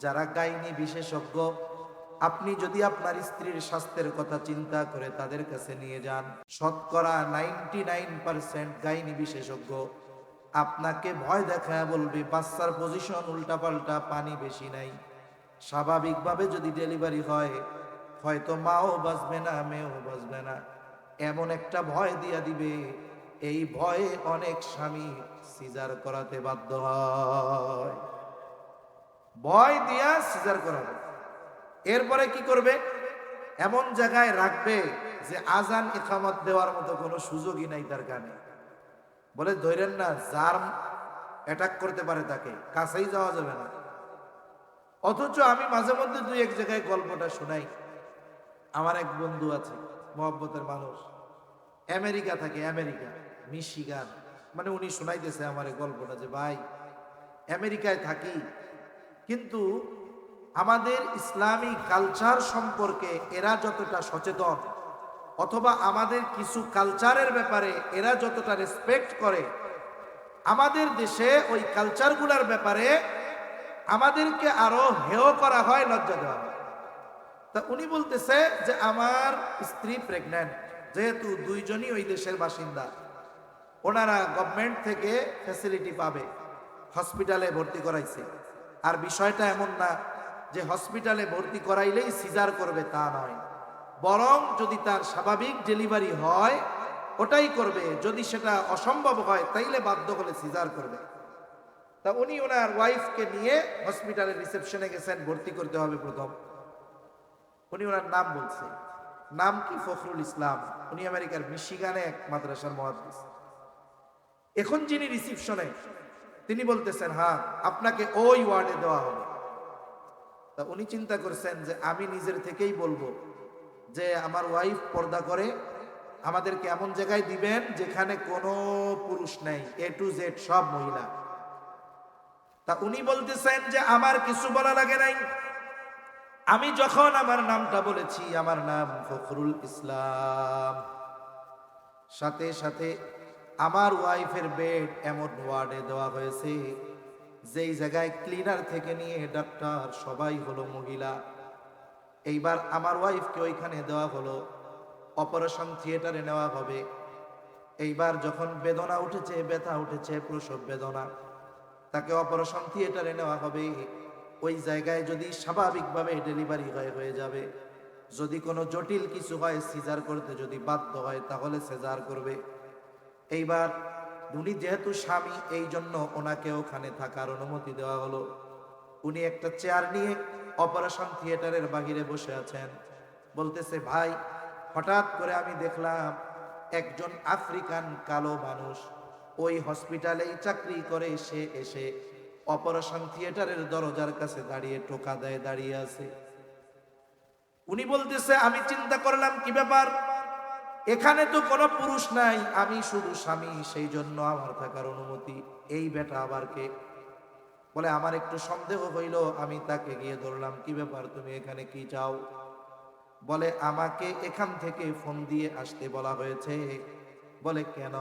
S1: যারা গাইনি বিশেষজ্ঞ, আপনি যদি আপনার স্ত্রীর স্বাস্থ্যের কথা চিন্তা করে তাদের কাছে নিয়ে যান, শতকরা 99% গাইনি বিশেষজ্ঞ আপনাকে ভয় দেখায় বলবে বাচ্চার পজিশন উল্টাপাল্টা, পানি বেশি নাই, স্বাভাবিকভাবে যদি ডেলিভারি হয় হয়তো মাও বাঁচবে না, মেয়েও বাঁচবে না, এমন একটা ভয় দিয়া দিবে। এই ভয়ে অনেক স্বামী সিজার করাতে বাধ্য হয়, ভয় দিয়া সিজার করাবে। এরপরে কি করবে? এমন জায়গায় রাখবে যে আজান ইকামত দেওয়ার মতো কোনো সুযোগই নাই তার কানে। বলে ধরেন না, জার্ম অ্যাটাক করতে পারে, তাকে কাছেই যাওয়া যাবে না। অথচ আমি মাঝে মধ্যে 2-1 জায়গায় গল্পটা শোনাই। আমার এক বন্ধু আছে, মহব্বতের মানুষ, আমেরিকা থাকে, আমেরিকা মিশিগান, মানে উনি শোনাইতেছে আমার এই গল্পটা, যে ভাই আমেরিকায় থাকি, কিন্তু আমাদের ইসলামী কালচার সম্পর্কে এরা যতটা সচেতন, অথবা আমাদের কিছু কালচারের ব্যাপারে এরা যতটা রেসপেক্ট করে, আমাদের দেশে ওই কালচারগুলোর ব্যাপারে আমাদেরকে আরো হেয় করা হয়, লজ্জা দেওয়া হয়। তা উনি বলতেছে যে আমার স্ত্রী প্রেগন্যান্ট, যেহেতু দুইজনই ওই দেশের বাসিন্দা, ওনারা গভর্নমেন্ট থেকে ফ্যাসিলিটি পাবে, হসপিটালে ভর্তি করাইছে। আর বিষয়টা এমন না যে হসপিটালে ভর্তি করাইলেই সিজার করবে, তা নয়, বরং যদি তার স্বাভাবিক ডেলিভারি হয় ওটাই করবে, যদি সেটা অসম্ভব হয় তাইলে বাধ্য হলে সিজার করবে। তা উনি ওনার ওয়াইফকে নিয়ে হসপিটালের রিসেপশনে গেছেন, ভর্তি করতে হবে প্রথম। উনি ওনার নাম বলছে, নাম কি? ফখরুল ইসলাম। উনি আমেরিকার মিশিগানে এক মাদ্রাসার মুহাদ্দিস। এখন যিনি রিসিপশনে, তিনি বলতেছেন হ্যাঁ আপনাকে ওই ওয়ার্ডে দেওয়া হবে। তা উনি চিন্তা করছেন যে আমি নিজের থেকেই বলবো যে আমার ওয়াইফ পর্দা করে, আমাদেরকে এমন জায়গায় দিবেন যেখানে কোনো পুরুষ নেই, এ টু জেড সব মহিলা। তা উনি বলতেছেন যে আমার কিছু বলা লাগে নাই, আমি যখন আমার নামটা বলেছি, আমার নাম ফখরুল ইসলাম, সাথে সাথে আমার ওয়াইফের বেড এমন ওয়ার্ডে দেওয়া হয়েছে যেই জায়গায় ক্লিনার থেকে নিয়ে ডাক্তার সবাই হলো মহিলা। এইবার আমার ওয়াইফকে ওইখানে দেওয়া হলো, অপারেশন থিয়েটারে নেওয়া হবে। এইবার যখন বেদনা উঠেছে, ব্যথা উঠেছে, প্রসব বেদনা, তাকে অপারেশন থিয়েটারে নেওয়া হবে। ওই জায়গায় যদি স্বাভাবিকভাবে ডেলিভারি হয়ে যাবে, যদি কোনো জটিল কিছু হয়, সিজার করতে যদি বাধ্য হয় তাহলে সিজার করবে। এইবার উনি যেহেতু স্বামী, এই জন্য ওনাকে ওখানে থাকার অনুমতি দেওয়া হলো। উনি একটা চেয়ার নিয়ে অপারেশন থিয়েটারের বাহিরে বসে আছেন। বলতেছে ভাই, হঠাৎ করে আমি দেখলাম একজন আফ্রিকান কালো মানুষ ওই হসপিটালেই চাকরি করে, সে এসে অপারেশন থিয়েটারের দরজার কাছে দাঁড়িয়ে টোকা দেয়, দাঁড়িয়ে আছে। উনি বলতেছে আমি চিন্তা করলাম কি ব্যাপার, এখানে তো কোনো পুরুষ নাই, আমি শুধু স্বামী, সেই জন্য আমার থাকার অনুমতি। এই বেটা আবার কে? বলে আমার একটু সন্দেহ হইল, আমি তাকে গিয়ে ধরলাম, কি ব্যাপার তুমি এখানে কি চাও? বলে আমাকে এখান থেকে ফোন দিয়ে আসতে বলা হয়েছে। বলে কেন?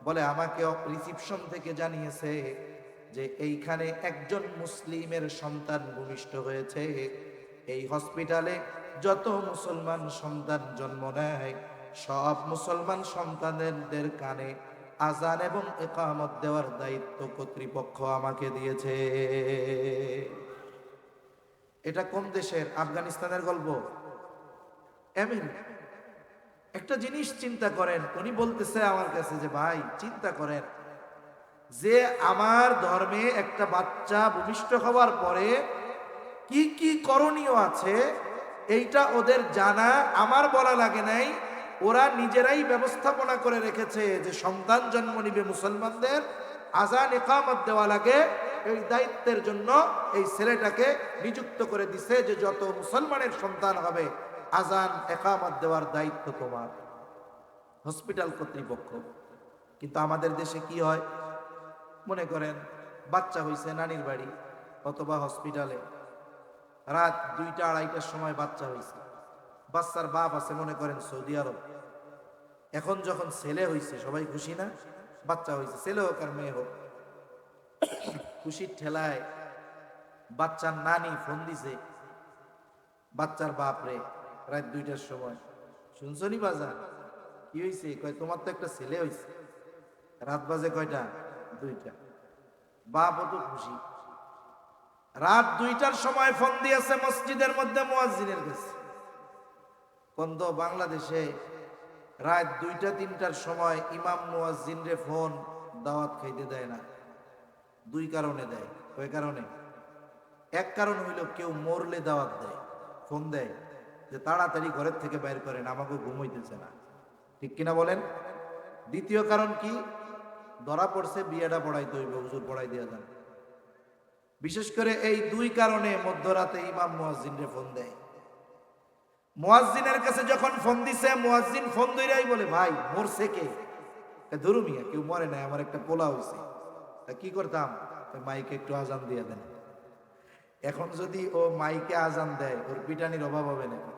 S1: বলে আমাকে রিসিপশন থেকে জানিয়েছে যে এইখানে একজন মুসলিমের সন্তান ভূমিষ্ঠ হয়েছে। এই হসপিটালে যত মুসলমান সন্তান জন্ম নেয়, সব মুসলমান সন্তানদের কানে আজান এবং ইকামত দেওয়ার দায়িত্ব কর্তৃপক্ষ আমাকে দিয়েছে। এটা কোন দেশের? আফগানিস্তানের গল্প? আমেরিকা। একটা জিনিস চিন্তা করেন, উনি বলতেছে আমার কাছে যে ভাই চিন্তা করেন যে আমার ধর্মে একটা বাচ্চা ভূমিষ্ঠ হওয়ার পরে কি কি করণীয় আছে, এইটা ওদের জানা, আমার বলা লাগে নাই। ওরা নিজেরাই ব্যবস্থাপনা করে রেখেছে যে সন্তান জন্ম নিবে মুসলমানদের, আজান ইকামত দেওয়া লাগে। এই দায়িত্বের জন্য এই ছেলেটাকে নিযুক্ত করে দিছে যে যত মুসলমানের সন্তান হবে আজান ইকামত দেওয়ার দায়িত্ব তোমার, হসপিটাল কর্তৃপক্ষ। কিন্তু আমাদের দেশে কি হয়, মনে করেন বাচ্চা হইছে নানির বাড়ি অথবা হসপিটালে, রাত 2টা 2:30টার সময় বাচ্চা হইছে, বাচ্চার বাপ আছে মনে করেন সৌদি আরব। এখন যখন ছেলে হইছে সবাই খুশি না? বাচ্চা হইছে, ছেলে হোক আর মেয়ে হোক, খুশির ঠেলায় বাচ্চার নানি ফোন দিছে বাচ্চার বাপ রে রাত 2টার সময়, শুনছনি বাজার কি হইছে? কয় তোমার তো একটা ছেলে হইছে। রাত বাজে কয়টা? 2টা। বাপ তো খুশি। রাত 2টার সময় ফোন দিয়েছে মসজিদের মধ্যে মুয়াজ্জিনের কাছে। কোন তো বাংলাদেশে রাত 2টা 3টার সময় ইমাম মুয়াজ্জিনরে ফোন দাওয়াত খাইতে দেয় না। 2 কারণে দেয়। কয় কারণে? এক কারণ হইল কেউ মরলে দাওয়াত দেয়, ফোন দেয় যে তাড়াতাড়ি ঘরের থেকে বাইর করেন, আমাকে ঘুমাইতেছে না। ঠিক কিনা বলেন? দ্বিতীয় কারণ কি? ধরা পড়ছে বিয়েটা পড়াইতে হইবে, হুজুর পড়াই দিয়া যান। বিশেষ করে এই 2 কারণে মধ্যরাতে ইমাম মুয়াজ্জিনরে ফোন দেয়। মুয়াজ্জিনের কাছে যখন ফোন দিছে, মুয়াজ্জিন ফোন ধইরাই বলে ভাই মরছে কে? ধরু মিয়া, কেউ মরে নাই, আমার একটা পোলা হইছে। তা কি করতাম? মাইকে একটু আজান দিয়ে দেন। এখন যদি ও মাইকে আজান দেয়, ওর পিটানির অভাব হবে নাকি?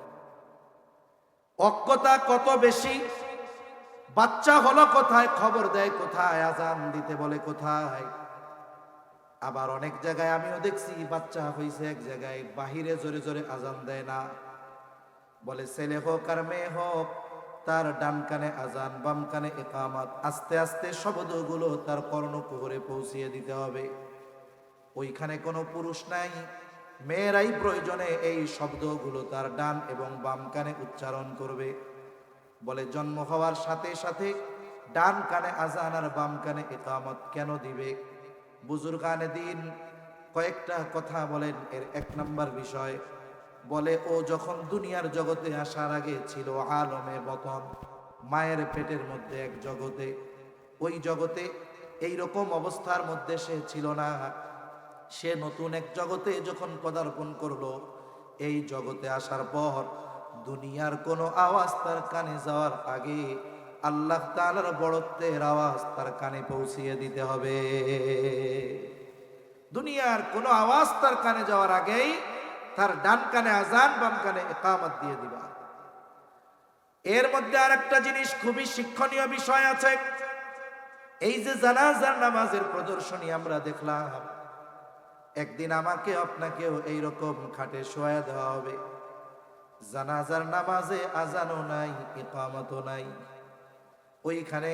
S1: অজ্ঞতা কত বেশি! বাচ্চা হলো কোথায়, খবর দেয় কোথায়, আজান দিতে বলে কোথায়। আবার অনেক জায়গায় আমিও দেখছি বাচ্চা হইছে এক জায়গায়, বাহিরে জোরে জোরে আজান দেয় না, বলে ছেলে হোক আর মেয়ে হোক তার ডান কানে আজান, বাম কানে ইকামত, আস্তে আস্তে শব্দগুলো তার কর্ণকুহরে পৌঁছিয়ে দিতে হবে। ওইখানে কোনো পুরুষ নাই, মেয়েরাই প্রয়োজনে এই শব্দগুলো তার ডান এবং বাম কানে উচ্চারণ করবে। বলে জন্ম হওয়ার সাথে সাথে ডান কানে আজান আর বাম কানে ইকামত কেন দিবে? বুজুর্গানে দিন কয়েকটা কথা বলেন। এর 1 নম্বর বিষয়, বলে ও যখন দুনিয়ার জগতে আসার আগে ছিল আলমে বতন, মায়ের পেটের মধ্যে এক জগতে, ওই জগতে এই রকম অবস্থার মধ্যে সে ছিল না। সে নতুন এক জগতে যখন পদার্পণ করলো, এই জগতে আসার পর দুনিয়ার কোনো আওয়াজ তার কানে যাওয়ার আগে আল্লাহ তাআলার বড়ত্বের আওয়াজ তার কানে পৌঁছিয়ে দিতে হবে। দুনিয়ার কোনো আওয়াজ তার কানে যাওয়ার আগেই তার ডান কানে আজান, বাম কানে ইকামত দিয়ে দিবা। এর মধ্যে আর একটা জিনিস খুবই শিক্ষণীয় বিষয় আছে। এই যে জানাজার নামাজের প্রদর্শনী আমরা দেখলাম, একদিন আমাকে আপনাকেও এইরকম খাটে শোয়া দেওয়া হবে। জানাজার নামাজে আজানও নাই, ইকামতও নাই। ওইখানে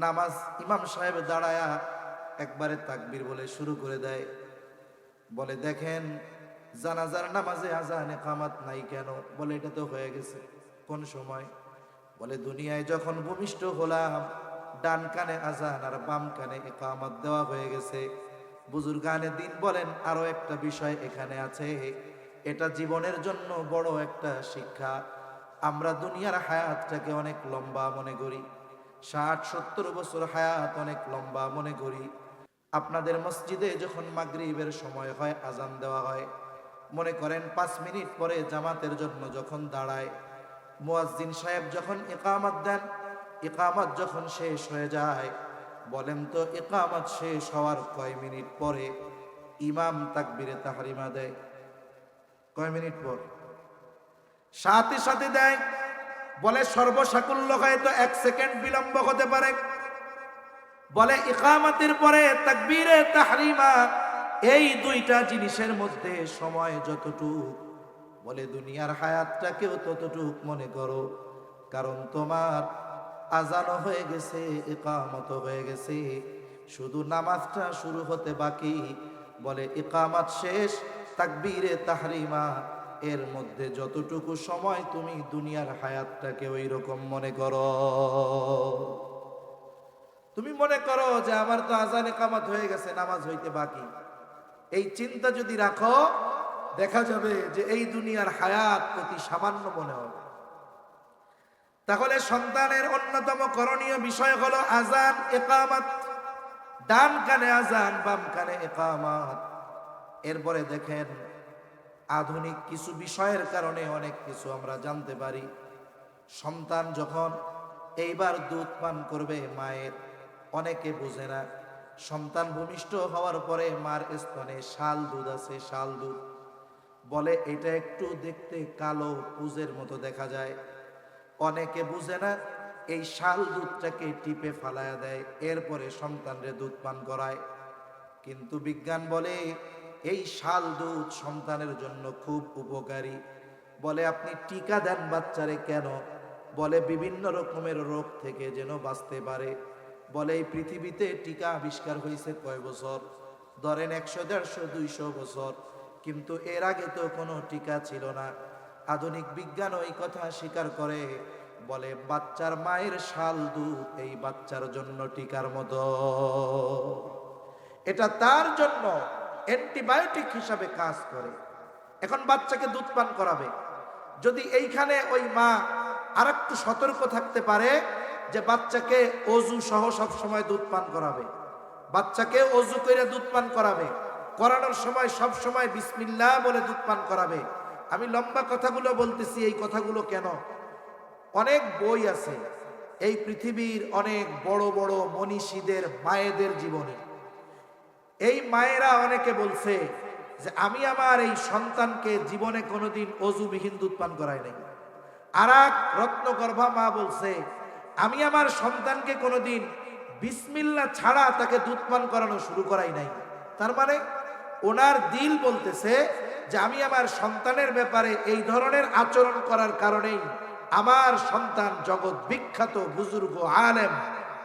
S1: নামাজ ইমাম সাহেব দাঁড়ায়া একবারে তাকবীর বলে শুরু করে দেয়, বলে দেখেন জানাজার নামাজে আজান ইকামত নাই কেন? বলে এটা তো হয়ে গেছে। কোন সময়? বলে দুনিয়ায় যখন ভূমিষ্ঠ হলাম, ডান কানে আজান আর বাম কানে ইকামত দেওয়া হয়ে গেছে। বুজুর্গানে দিন বলেন আরো একটা বিষয় এখানে আছে, এটা জীবনের জন্য বড় একটা শিক্ষা। আমরা দুনিয়ার হায়াতটাকে অনেক লম্বা মনে করি, 60-70 বছর হায়াত অনেক লম্বা মনে করি। আপনাদের মসজিদে যখন মাগরিবের সময় হয়, আজান দেওয়া হয়, মনে করেন 5 মিনিট পরে জামাতের জন্য যখন দাঁড়ায়, মুয়াজ্জিন সাহেব যখন ইকামত দেন, ইকামত যখন শেষ হয়ে যায়, বলেন তো ইকামত শেষ হওয়ার কয় মিনিট পরে ইমাম তাকবীরে তাহরিমা দেয়? কয় মিনিট পর? সাথে সাথে দেয়। বলে সর্বসাকুল্য হয়তো 1 সেকেন্ড বিলম্ব হতে পারে। বলে ইকামতের পরে তাকবীরে তাহরিমা, এই দুইটা জিনিসের মধ্যে সময় যতটুক, বলে দুনিয়ার হায়াতটাকেও ততটুক মনে করো। কারণ তোমার আজানও হয়ে গেছে, ইকামত হয়ে গেছে, শুধু নামাজটা শুরু হতে বাকি। বলে ইকামত শেষ, তাকবীরে তাহরিমা, এর মধ্যে যতটুকু সময় তুমি দুনিয়ার হায়াতটাকে ওই রকম মনে করো। তুমি মনে করো যে আমার তো আজান ইকামত হয়ে গেছে, নামাজ হইতে বাকি। এই চিন্তা যদি রাখো, দেখা যাবে যে এই দুনিয়ার হায়াত অতি সামান্য মনে হবে। তাহলে সন্তানের অন্যতম করণীয় বিষয় হলো আজান ইকামত, ডান কানে আজান, বাম কানে ইকামত। এরপরে দেখেন আধুনিক কিছু বিষয়ের কারণে অনেক কিছু আমরা জানতে পারি। সন্তান যখন এইবার দুধ পান করবে মায়ের, অনেকে বুঝে না, সন্তান ভূমিষ্ঠ হওয়ার পরে মার স্তনে শাল দুধ আছে, শাল দুধ। বলে এটা একটু দেখতে কালো পুজের মতো দেখা যায়। অনেকে বুঝে না, এই শাল দুধটাকে টিপে ফালায়া দেয়, এরপরে সন্তানরে দুধ পান করায়। কিন্তু বিজ্ঞান বলে এই শাল দুধ সন্তানের জন্য খুব উপকারী। বলে আপনি টিকা দেন বাচ্চারে কেন? বলে বিভিন্ন রকমের রোগ থেকে যেন বাঁচতে পারে। বলে এই পৃথিবীতে টিকা আবিষ্কার হয়েছে কয় বছর? ধরেন 100-150-200 বছর, কিন্তু এর আগে তো কোনো টিকা ছিল না। আধুনিক বিজ্ঞান ওই কথা স্বীকার করে, বলে বাচ্চার মায়ের শাল দুধ এই বাচ্চার জন্য টিকার মতো। এটা তার জন্য অ্যান্টিবায়োটিক হিসাবে কাজ করে। এখন বাচ্চাকে দুধ পান করাবে, যদি এইখানে ওই মা আরেকটু সতর্ক থাকতে পারে যে বাচ্চাকে অজু সহ সব সময় দুধ পান করাবে, বাচ্চাকে অজু করে দুধ পান করাবে, করানোর সময় সব সময় বিসমিল্লাহ বলে দুধ পান করাবে। আমি লম্বা কথাগুলো বলতেছি, এই কথাগুলো কেন? অনেক বই আছে এই পৃথিবীর অনেক বড় বড় মনীষীদের মায়েদের জীবনী। এই মায়েরা অনেকে বলছে যে আমি আমার এই সন্তানকে জীবনে কোনোদিন অজুবিহীন দুধ পান করাই নাই। আর এক রত্নগর্ভা মা বলছে আমি আমার সন্তানকে কোনোদিন বিসমিল্লাহ ছাড়া তাকে দুধ পান করানো শুরু করাই নাই। তার মানে ওনার দিল বলতেছে যে আমি আমার সন্তানের ব্যাপারে এই ধরনের আচরণ করার কারণেই আমার সন্তান জগৎ বিখ্যাত বুজুর্গ আলেম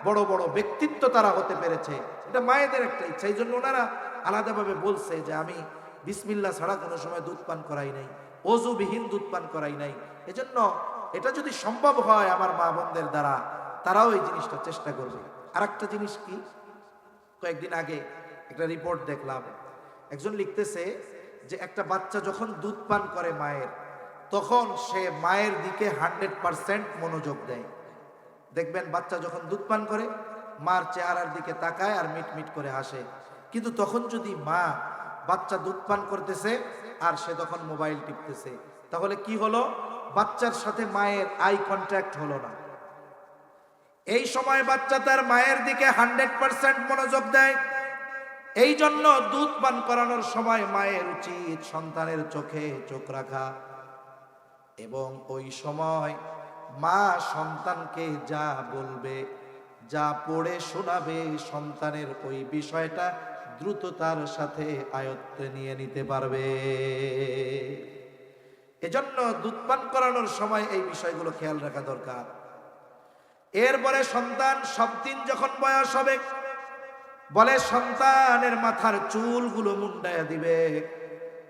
S1: বড় বড় ব্যক্তিত্ব তারা হতে পেরেছে। এটা মায়েদের একটা ইচ্ছা, এই জন্য ওনারা আলাদাভাবে বলছে যে আমি বিসমিল্লাহ ছাড়া কোনো সময় দুধ পান করাই নাই, অজুবিহীন দুধ পান করাই নাই। এজন্য এটা যদি সম্ভব হয় আমার মা বোনদের দ্বারা, তারাও এই জিনিসটা চেষ্টা করবে। আর একটা জিনিস কি, কয়েকদিন আগে একটা রিপোর্ট দেখলাম, একজন লিখতেছে যে একটা বাচ্চা যখন দুধ পান করে মায়ের, তখন সে মায়ের দিকে 100% মনোযোগ দেয়। দেখবেন বাচ্চা যখন দুধ পান করে মার চেহারার দিকে তাকায় আর মিটমিট করে হাসে। কিন্তু তখন যদি মা, বাচ্চা দুধ পান করতেছে আর সে তখন মোবাইল টিপতেছে, তাহলে কি হলো? বাচ্চার সাথে মায়ের আই কন্ট্যাক্ট হলো না। এই সময় বাচ্চা তার মায়ের দিকে 100% মনোযোগ দেয়। এই জন্য দুধ পান করানোর সময় মায়ের উচিত সন্তানের চোখে চোখ রাখা, এবং ওই সময় মা সন্তানকে যা বলবে, যা পড়ে শোনাবে, সন্তানের ওই বিষয়টা দ্রুততার সাথে আয়ত্তে নিয়ে নিতে পারবে। এজন্য দুধ পান করানোর সময় এই বিষয়গুলো খেয়াল রাখা দরকার। এরপরে সন্তান সব দিন যখন বয়স হবে, বলে সন্তানের মাথার চুলগুলো মুন্ডায়া দিবে।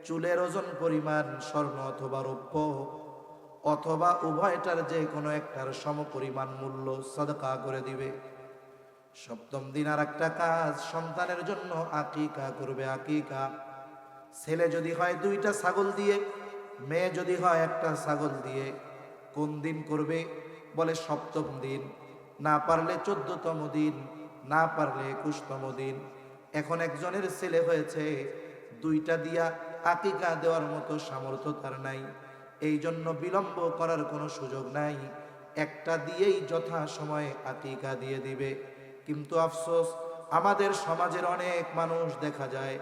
S1: চুলের ওজন পরিমাণ স্বর্ণ অথবা রৌপ্য অথবা উভয়টার যে কোনো একটার সমপরিমাণ মূল্য সাদকা করে দিবে। সপ্তম দিন আর একটা কাজ, সন্তানের জন্য আকিকা করবে। আকিকা, ছেলে যদি হয় 2টা ছাগল দিয়ে, মেয়ে যদি হয় 1টা ছাগল দিয়ে। কোন দিন করবে? বলে সপ্তম দিন, না পারলে 14তম দিন, না পারলে 21তম দিন। এখন একজনের ছেলে হয়েছে, 2টা দিয়া আকিকা দেওয়ার মতো সামর্থ্য তার নাই, এই জন্য বিলম্ব করার কোনো সুযোগ নাই, 1টা দিয়েই যথা সময়ে আকিকা দিয়ে দিবে। কিন্তু আফসোস, আমাদের সমাজের অনেক মানুষ দেখা যায়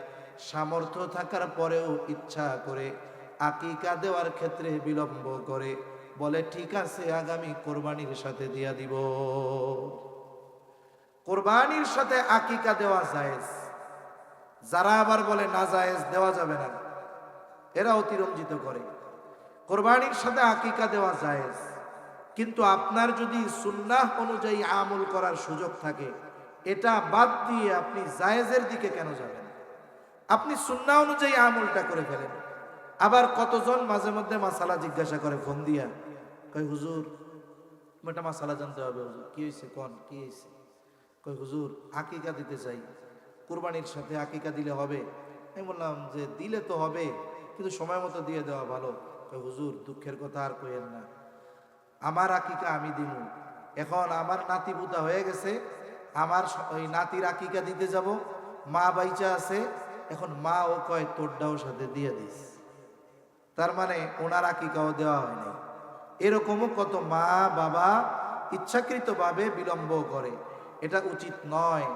S1: সামর্থ্য থাকার পরেও ইচ্ছা করে আকিকা দেওয়ার ক্ষেত্রে বিলম্ব করে। বলে ঠিক আছে, আগামী কোরবানির সাথে দিয়া দিব। কোরবানির সাথে আকিকা দেওয়া জায়েজ। যারা আবার বলে না জায়েজ, দেওয়া যাবে না, এরা অতিরঞ্জিত করে। কোরবানির সাথে আকিকা দেওয়া জায়েজ, কিন্তু আপনার যদি সুন্নাহ অনুযায়ী আমল করার সুযোগ থাকে, এটা বাদ দিয়ে আপনি জায়েজের দিকে কেন যাবেন? আপনি সুন্নাহ অনুযায়ী আমলটা করে ফেলেন। আবার কতজন মাঝে মধ্যে মাসালা জিজ্ঞাসা করে ফোন দিয়া, কই হুজুর একটা মাসালা জানতে হবে। হুজুর কি হয়েছে? কোন কি হয়েছে? কই হুজুর আকিকা দিতে চাই, কুরবানির সাথে আকিকা দিলে হবে? আমি বললাম যে দিলে তো হবে, কিন্তু সময় মতো দিয়ে দেওয়া ভালো। কই হুজুর দুঃখের কথা আর কইেন না, আমার আকিকা আমি দিব। এখন আমার নাতি বুতা হয়ে গেছে, আমার ওই নাতির আকিকা দিতে যাব, মা বাইচা আছে, এখন মা ও কয় তোরটাও সাথে দিয়ে দিস, তার মানে ওনার আকিকাও দেওয়া হয়নি। এরকমও কত মা বাবা ইচ্ছাকৃতভাবে বিলম্ব করে, এটা উচিত নয়।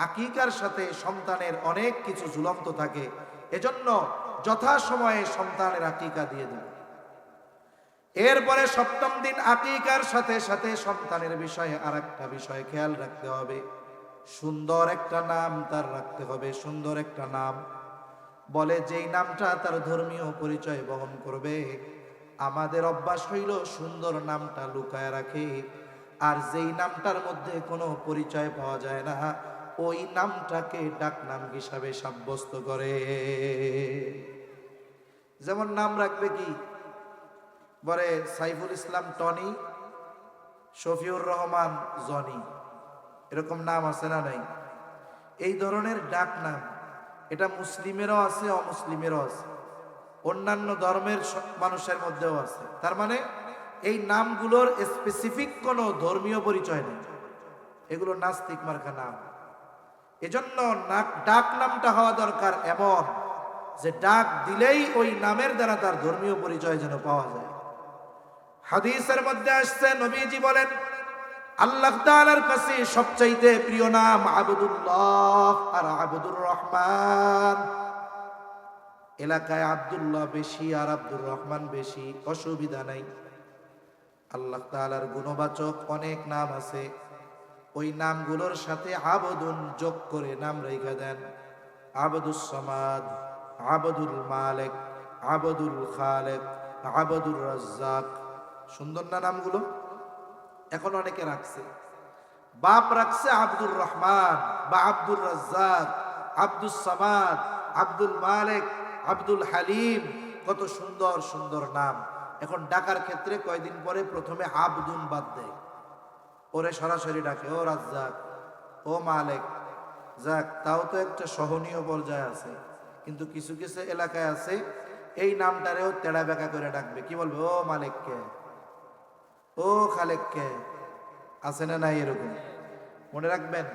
S1: আকিকার সাথে সন্তানের অনেক কিছু ঝুলন্ত থাকে, এজন্য যথাসময়ে সন্তানের আকিকা দিয়ে দিন। এরপরে সপ্তম দিন আকিকার সাথে সাথে সন্তানের বিষয়ে আর একটা বিষয় খেয়াল রাখতে হবে, সুন্দর একটা নাম তার রাখতে হবে। সুন্দর একটা নাম, বলে যেই নামটা তার ধর্মীয় পরিচয় বহন করবে। আমাদের অভ্যাস হইল সুন্দর নামটা লুকায় রাখে, আর যেই নামটার মধ্যে কোনো পরিচয় পাওয়া যায় না, ওই নামটাকে ডাকনাম হিসাবে সাব্যস্ত করে। যেমন নাম রাখবে কি, বলে সাইফুল ইসলাম টনি, শফিউর রহমান জনি, এরকম নাম আছে না নাই? এই ধরনের ডাক নাম, এটা মুসলিমেরও আছে, অমুসলিমেরও আছে, অন্যান্য ধর্মের মানুষের মধ্যেও আছে। তার মানে এই নামগুলোর স্পেসিফিক কোনো ধর্মীয় পরিচয় নেই, এগুলো নাস্তিক মার্কা নাম। এজন্য ডাক নামটা হওয়া দরকার এমন যে ডাক দিলেই ওই নামের দ্বারা তার ধর্মীয় পরিচয় যেন পাওয়া যায়। হাদিসের মধ্যে আসছে, নবীজি বলেন আল্লাহ তাআলার কাছে সবচাইতে প্রিয় নাম আবদুল্লাহ আর আবদুর রহমান। এলাকায় আব্দুল্লাহ বেশি আর আব্দুর রহমান বেশি, অসুবিধা নাই। আল্লাহ তাআলার গুণবাচক অনেক নাম আছে, ওই নামগুলোর সাথে আবদুন যোগ করে নাম রেখে দেন। আবদুস সামাদ, আবদুল মালিক, আবদুল খালেক, আবদুর রাজ্জাক। সুন্দর না নামগুলো? এখন অনেকে রাখছে, বাপ রাখছে আব্দুর রহমান বা আব্দুর রাজ্জাক, আব্দুস সামাদ, আব্দুল মালিক, আব্দুল হালিম, কত সুন্দর সুন্দর নাম। এখন ডাকার ক্ষেত্রে কয়দিন পরে প্রথমে আব্দুন বাদ দেয়, ওরে সরাসরি ডাকে ও রাজ্জাক, ও মালিক। যাক, তাও তো একটা সহনীয় পর্যায়ে আছে। কিন্তু কিছু কিছু এলাকায় আছে এই নামটারেও তেড়া বেঁকা করে ডাকবে, কি বলবে, ও মালিককে, ও খালেককে, আছে না নাই এরকম? মনে রাখবেন,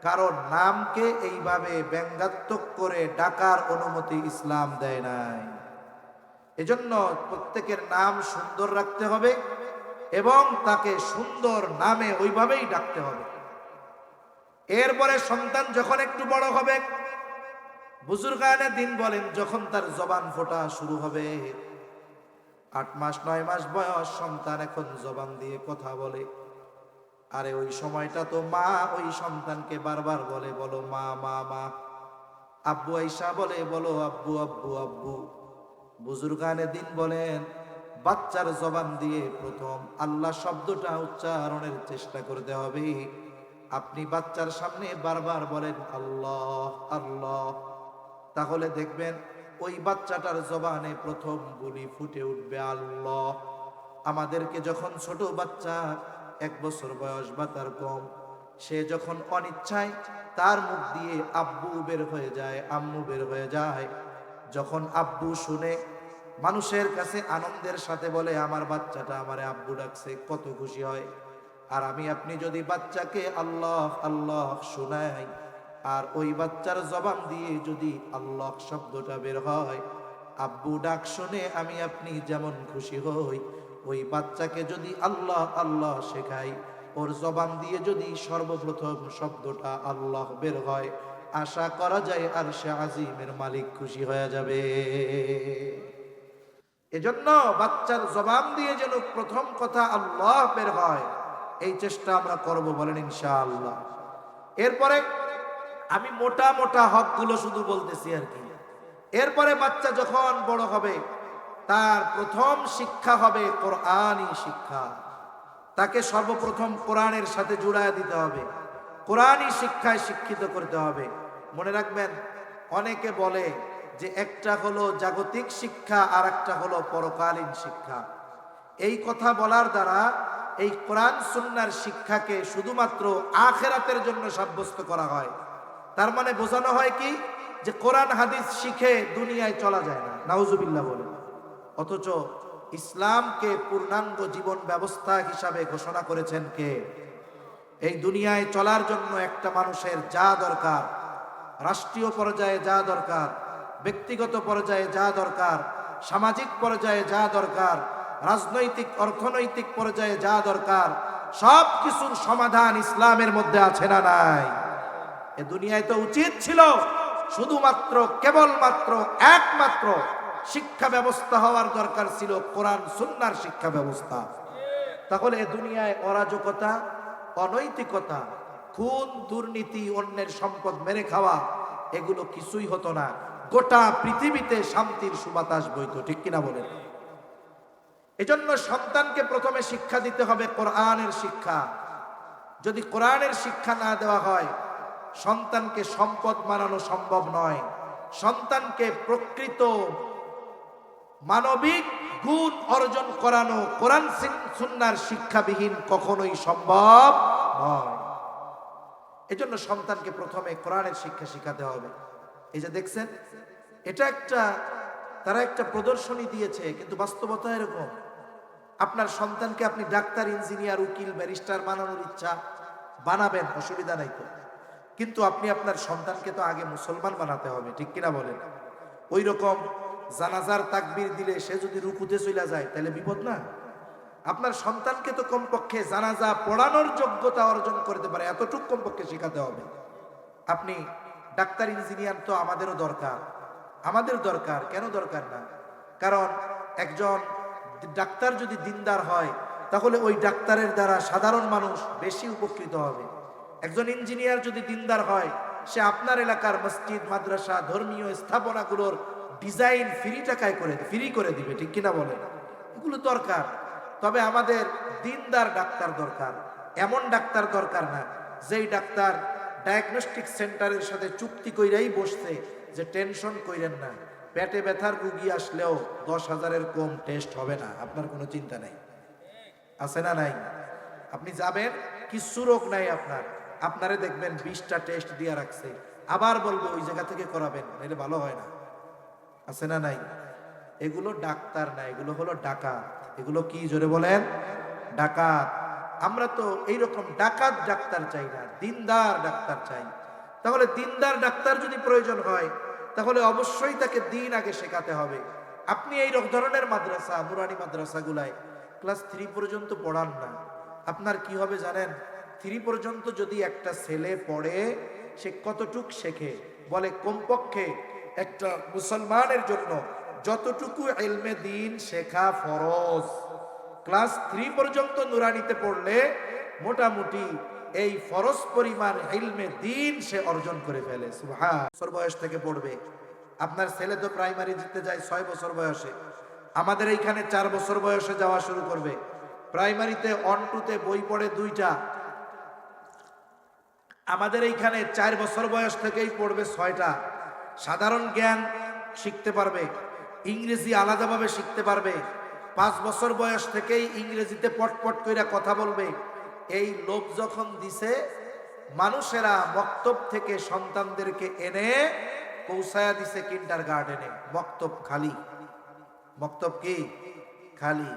S1: কারণ নামকে এইভাবে ব্যঙ্গাত্মক করে ডাকার অনুমতি ইসলাম দেয় নাই। এজন্য প্রত্যেকের নাম সুন্দর রাখতে হবে এবং তাকে সুন্দর নামে ওইভাবেই ডাকতে হবে। এরপরে সন্তান যখন একটু বড় হবে, বুজুর্গানে দিন বলেন, যখন তার জবান ফোটা শুরু হবে, 8 মাস 9 মাস বয়স, সন্তান এখন জবান দিয়ে কথা বলে। আরে ওই সময়টা তো মা ওই সন্তানকে বারবার বলে, বলো মা মা মা। আব্বু আইসা বলে, বলো আব্বু আব্বু আব্বু। বুজুর্গানে দিন বলেন, বাচ্চার জবান দিয়ে প্রথম আল্লাহ শব্দটা উচ্চারণের চেষ্টা করতে হবে। আপনি বাচ্চার সামনে বারবার বলেন আল্লাহ আল্লাহ, তাহলে দেখবেন ওই বাচ্চাটার জবানে প্রথম বুলি ফুটে উঠবে আল্লাহ। আমাদেরকে যখন ছোট বাচ্চা 1 বছর বয়স বা তার কম, সে যখন অনিচ্ছায় তার মুখ দিয়ে আব্বু বের হয়ে যায়, আম্মু বের হয়ে যায়, যখন আব্বু শুনে মানুষের কাছে আনন্দের সাথে বলে আমার বাচ্চাটা আমারে আব্বু ডাকছে, কত খুশি হয়। আর আমি আপনি যদি বাচ্চাকে আল্লাহ আল্লাহ শোনাই আর ওই বাচ্চার জবান দিয়ে যদি আল্লাহ শব্দটা বের হয়, আব্বু ডাক শুনে আমি আপনি যেমন খুশি হই, ওই বাচ্চাকে যদি আল্লাহ আল্লাহ শেখাই, ওর জবান দিয়ে যদি সর্বপ্রথম শব্দটা আল্লাহ বের হয়, আশা করা যায় আরশে আজিমের মালিক খুশি হয়ে যাবে। এজন্য বাচ্চার জবান দিয়ে যেন প্রথম কথা আল্লাহ বের হয়, এই চেষ্টা আমরা করব, বলেন ইনশাআল্লাহ। এরপরে আমি মোটা মোটা হকগুলো শুধু বলতেছি আর কি। এরপরে বাচ্চা যখন বড় হবে, তার প্রথম শিক্ষা হবে কোরআনী শিক্ষা। তাকে সর্বপ্রথম কোরআনের সাথে জুড়ায় দিতে হবে, কোরআনী শিক্ষায় শিক্ষিত করতে হবে। মনে রাখবেন, অনেকে বলে যে একটা হলো জাগতিক শিক্ষা আর একটা হলো পরকালীন শিক্ষা। এই কথা বলার দ্বারা এই কোরআন সুন্নাহর শিক্ষাকে শুধুমাত্র আখিরাতের জন্য সাব্যস্ত করা হয়। তার মানে বোঝানো হয় কি, যে কোরআন হাদিস শিখে দুনিয়ায় চলা যায় না, নাউজুবিল্লাহ বলে। অথচ ইসলামকে পূর্ণাঙ্গ জীবন ব্যবস্থা হিসাবে ঘোষণা করেছেন কে? এই দুনিয়ায় চলার জন্য একটা মানুষের যা দরকার, রাষ্ট্রীয় পর্যায়ে যা দরকার, ব্যক্তিগত পর্যায়ে যা দরকার, সামাজিক পর্যায়ে যা দরকার, রাজনৈতিক অর্থনৈতিক পর্যায়ে যা দরকার, সব কিছুর সমাধান ইসলামের মধ্যে আছে না নাই? এ দুনিয়ায় তো উচিত ছিল শুধুমাত্র কেবলমাত্র একমাত্র শিক্ষা ব্যবস্থা হওয়ার দরকার ছিল কোরআন সুন্নাহর শিক্ষা ব্যবস্থা। তাহলে এ দুনিয়ায় অরাজকতা, অনৈতিকতা, খুন, দুর্নীতি, অন্যের সম্পদ মেরে খাওয়া, এগুলো কিছুই হতো না। গোটা পৃথিবীতে শান্তির সুবাতাস বইতো, ঠিক কিনা বলেন? এজন্য সন্তানকে প্রথমে শিক্ষা দিতে হবে কোরআনের শিক্ষা। যদি কোরআনের শিক্ষা না দেওয়া হয়, সন্তানকে সম্পদ বানানো সম্ভব নয়। সন্তানকে প্রকৃত মানবিক গুণ অর্জন করানো কোরআন সুন্নাহর শিক্ষাবিহীন কখনোই সম্ভব নয়। এজন্য সন্তানকে প্রথমে কোরআনের শিক্ষা শিখাতে হবে। এই যে দেখছেন, এটা তারা একটা প্রদর্শনী দিয়েছে, কিন্তু বাস্তবতা এরকম। আপনার সন্তানকে আপনি ডাক্তার, ইঞ্জিনিয়ার, উকিল, ব্যারিস্টার বানানোর ইচ্ছা, বানাবেন, অসুবিধা নাই তো। কিন্তু আপনি আপনার সন্তানকে তো আগে মুসলমান বানাতে হবে, ঠিক কিনা বলেন? ওই রকম জানাজার তাকবীর দিলে সে যদি রুকুতে চলে যায়, তাহলে বিপদ না? আপনার সন্তানকে তো কমপক্ষে জানাজা পড়ানোর যোগ্যতা অর্জন করতে পারে, এতটুকু কমপক্ষে শেখাতে হবে। আপনি ডাক্তার, ইঞ্জিনিয়ার তো আমাদেরও দরকার, আমাদের দরকার। কেন দরকার না? কারণ একজন ডাক্তার যদি দিনদার হয়, তাহলে ওই ডাক্তারের দ্বারা সাধারণ মানুষ বেশি উপকৃত হবে। একজন ইঞ্জিনিয়ার যদি দিনদার হয়, সে আপনার এলাকার মসজিদ, মাদ্রাসা, ধর্মীয় স্থাপনাগুলোর ডিজাইন ফ্রি করে দিবে, ঠিক কিনা বলেন? এগুলো দরকার। তবে আমাদের দিনদার ডাক্তার দরকার। এমন ডাক্তার দরকার না যেই ডাক্তার ডায়াগনস্টিক সেন্টারের সাথে চুক্তি কইরাই বসছে যে টেনশন কইরেন না, পেটে ব্যথার রুগী আসলেও 10,000-এর কম টেস্ট হবে না, আপনার কোনো চিন্তা নাই। আছে না নাই? আপনি যাবেন, কিছু রোগ নাই আপনারে দেখবেন 20টা টেস্ট দিয়ে রাখছে, আবার বলবো ওই জায়গা থেকে করাবেন, নাহলে ভালো হয় না। আছে না নাই? এগুলো ডাক্তার না, এগুলো হলো ডাকাত। এগুলো কি জোরে বলেন? ডাকাত। আমরা তো এইরকম ডাকাত ডাক্তার চাই না, দিনদার ডাক্তার চাই। তাহলে দিনদার ডাক্তার যদি প্রয়োজন হয়, তাহলে অবশ্যই তাকে দিন আগে শেখাতে হবে। আপনি এই ধরনের মাদ্রাসা, নুরানি মাদ্রাসাগুলায় ক্লাস 3 পর্যন্ত পড়ান না। আপনার কি হবে জানেন? 3 পর্যন্ত যদি একটা ছেলে পড়ে, সে কতটুক শেখে? বলে কমপক্ষে একটা মুসলমানের জন্য যতটুকু ইলমে দিন শেখা ফরজ, ক্লাস 3 পর্যন্ত নুরানিতে পড়লে মোটামুটি এই ফরজ পরিমাণ ইলমে দিন সে অর্জন করে ফেলে। সুবহান। বছর বয়স থেকে পড়বে। আপনার ছেলে তো প্রাইমারি যেতে যায় 6 বছর বয়সে, আমাদের এইখানে 4 বছর বয়সে যাওয়া শুরু করবে। প্রাইমারিতে 1 2 তে বই পড়ে 2টা, আমাদের এইখানে 4 বছর বয়স থেকেই পড়বে 6টা। সাধারণ জ্ঞান শিখতে পারবে, ইংরেজি আলাদাভাবে শিখতে পারবে। 5 বছর বয়স থেকেই ইংরেজিতে পটপট কইরা কথা বলবে। এই লোক যখন দিছে, মানুষেরা মক্তব থেকে সন্তানদেরকে এনে পৌঁছায়া দিছে কিন্ডারগার্টেনে। মক্তব খালি, মক্তব কি খালি।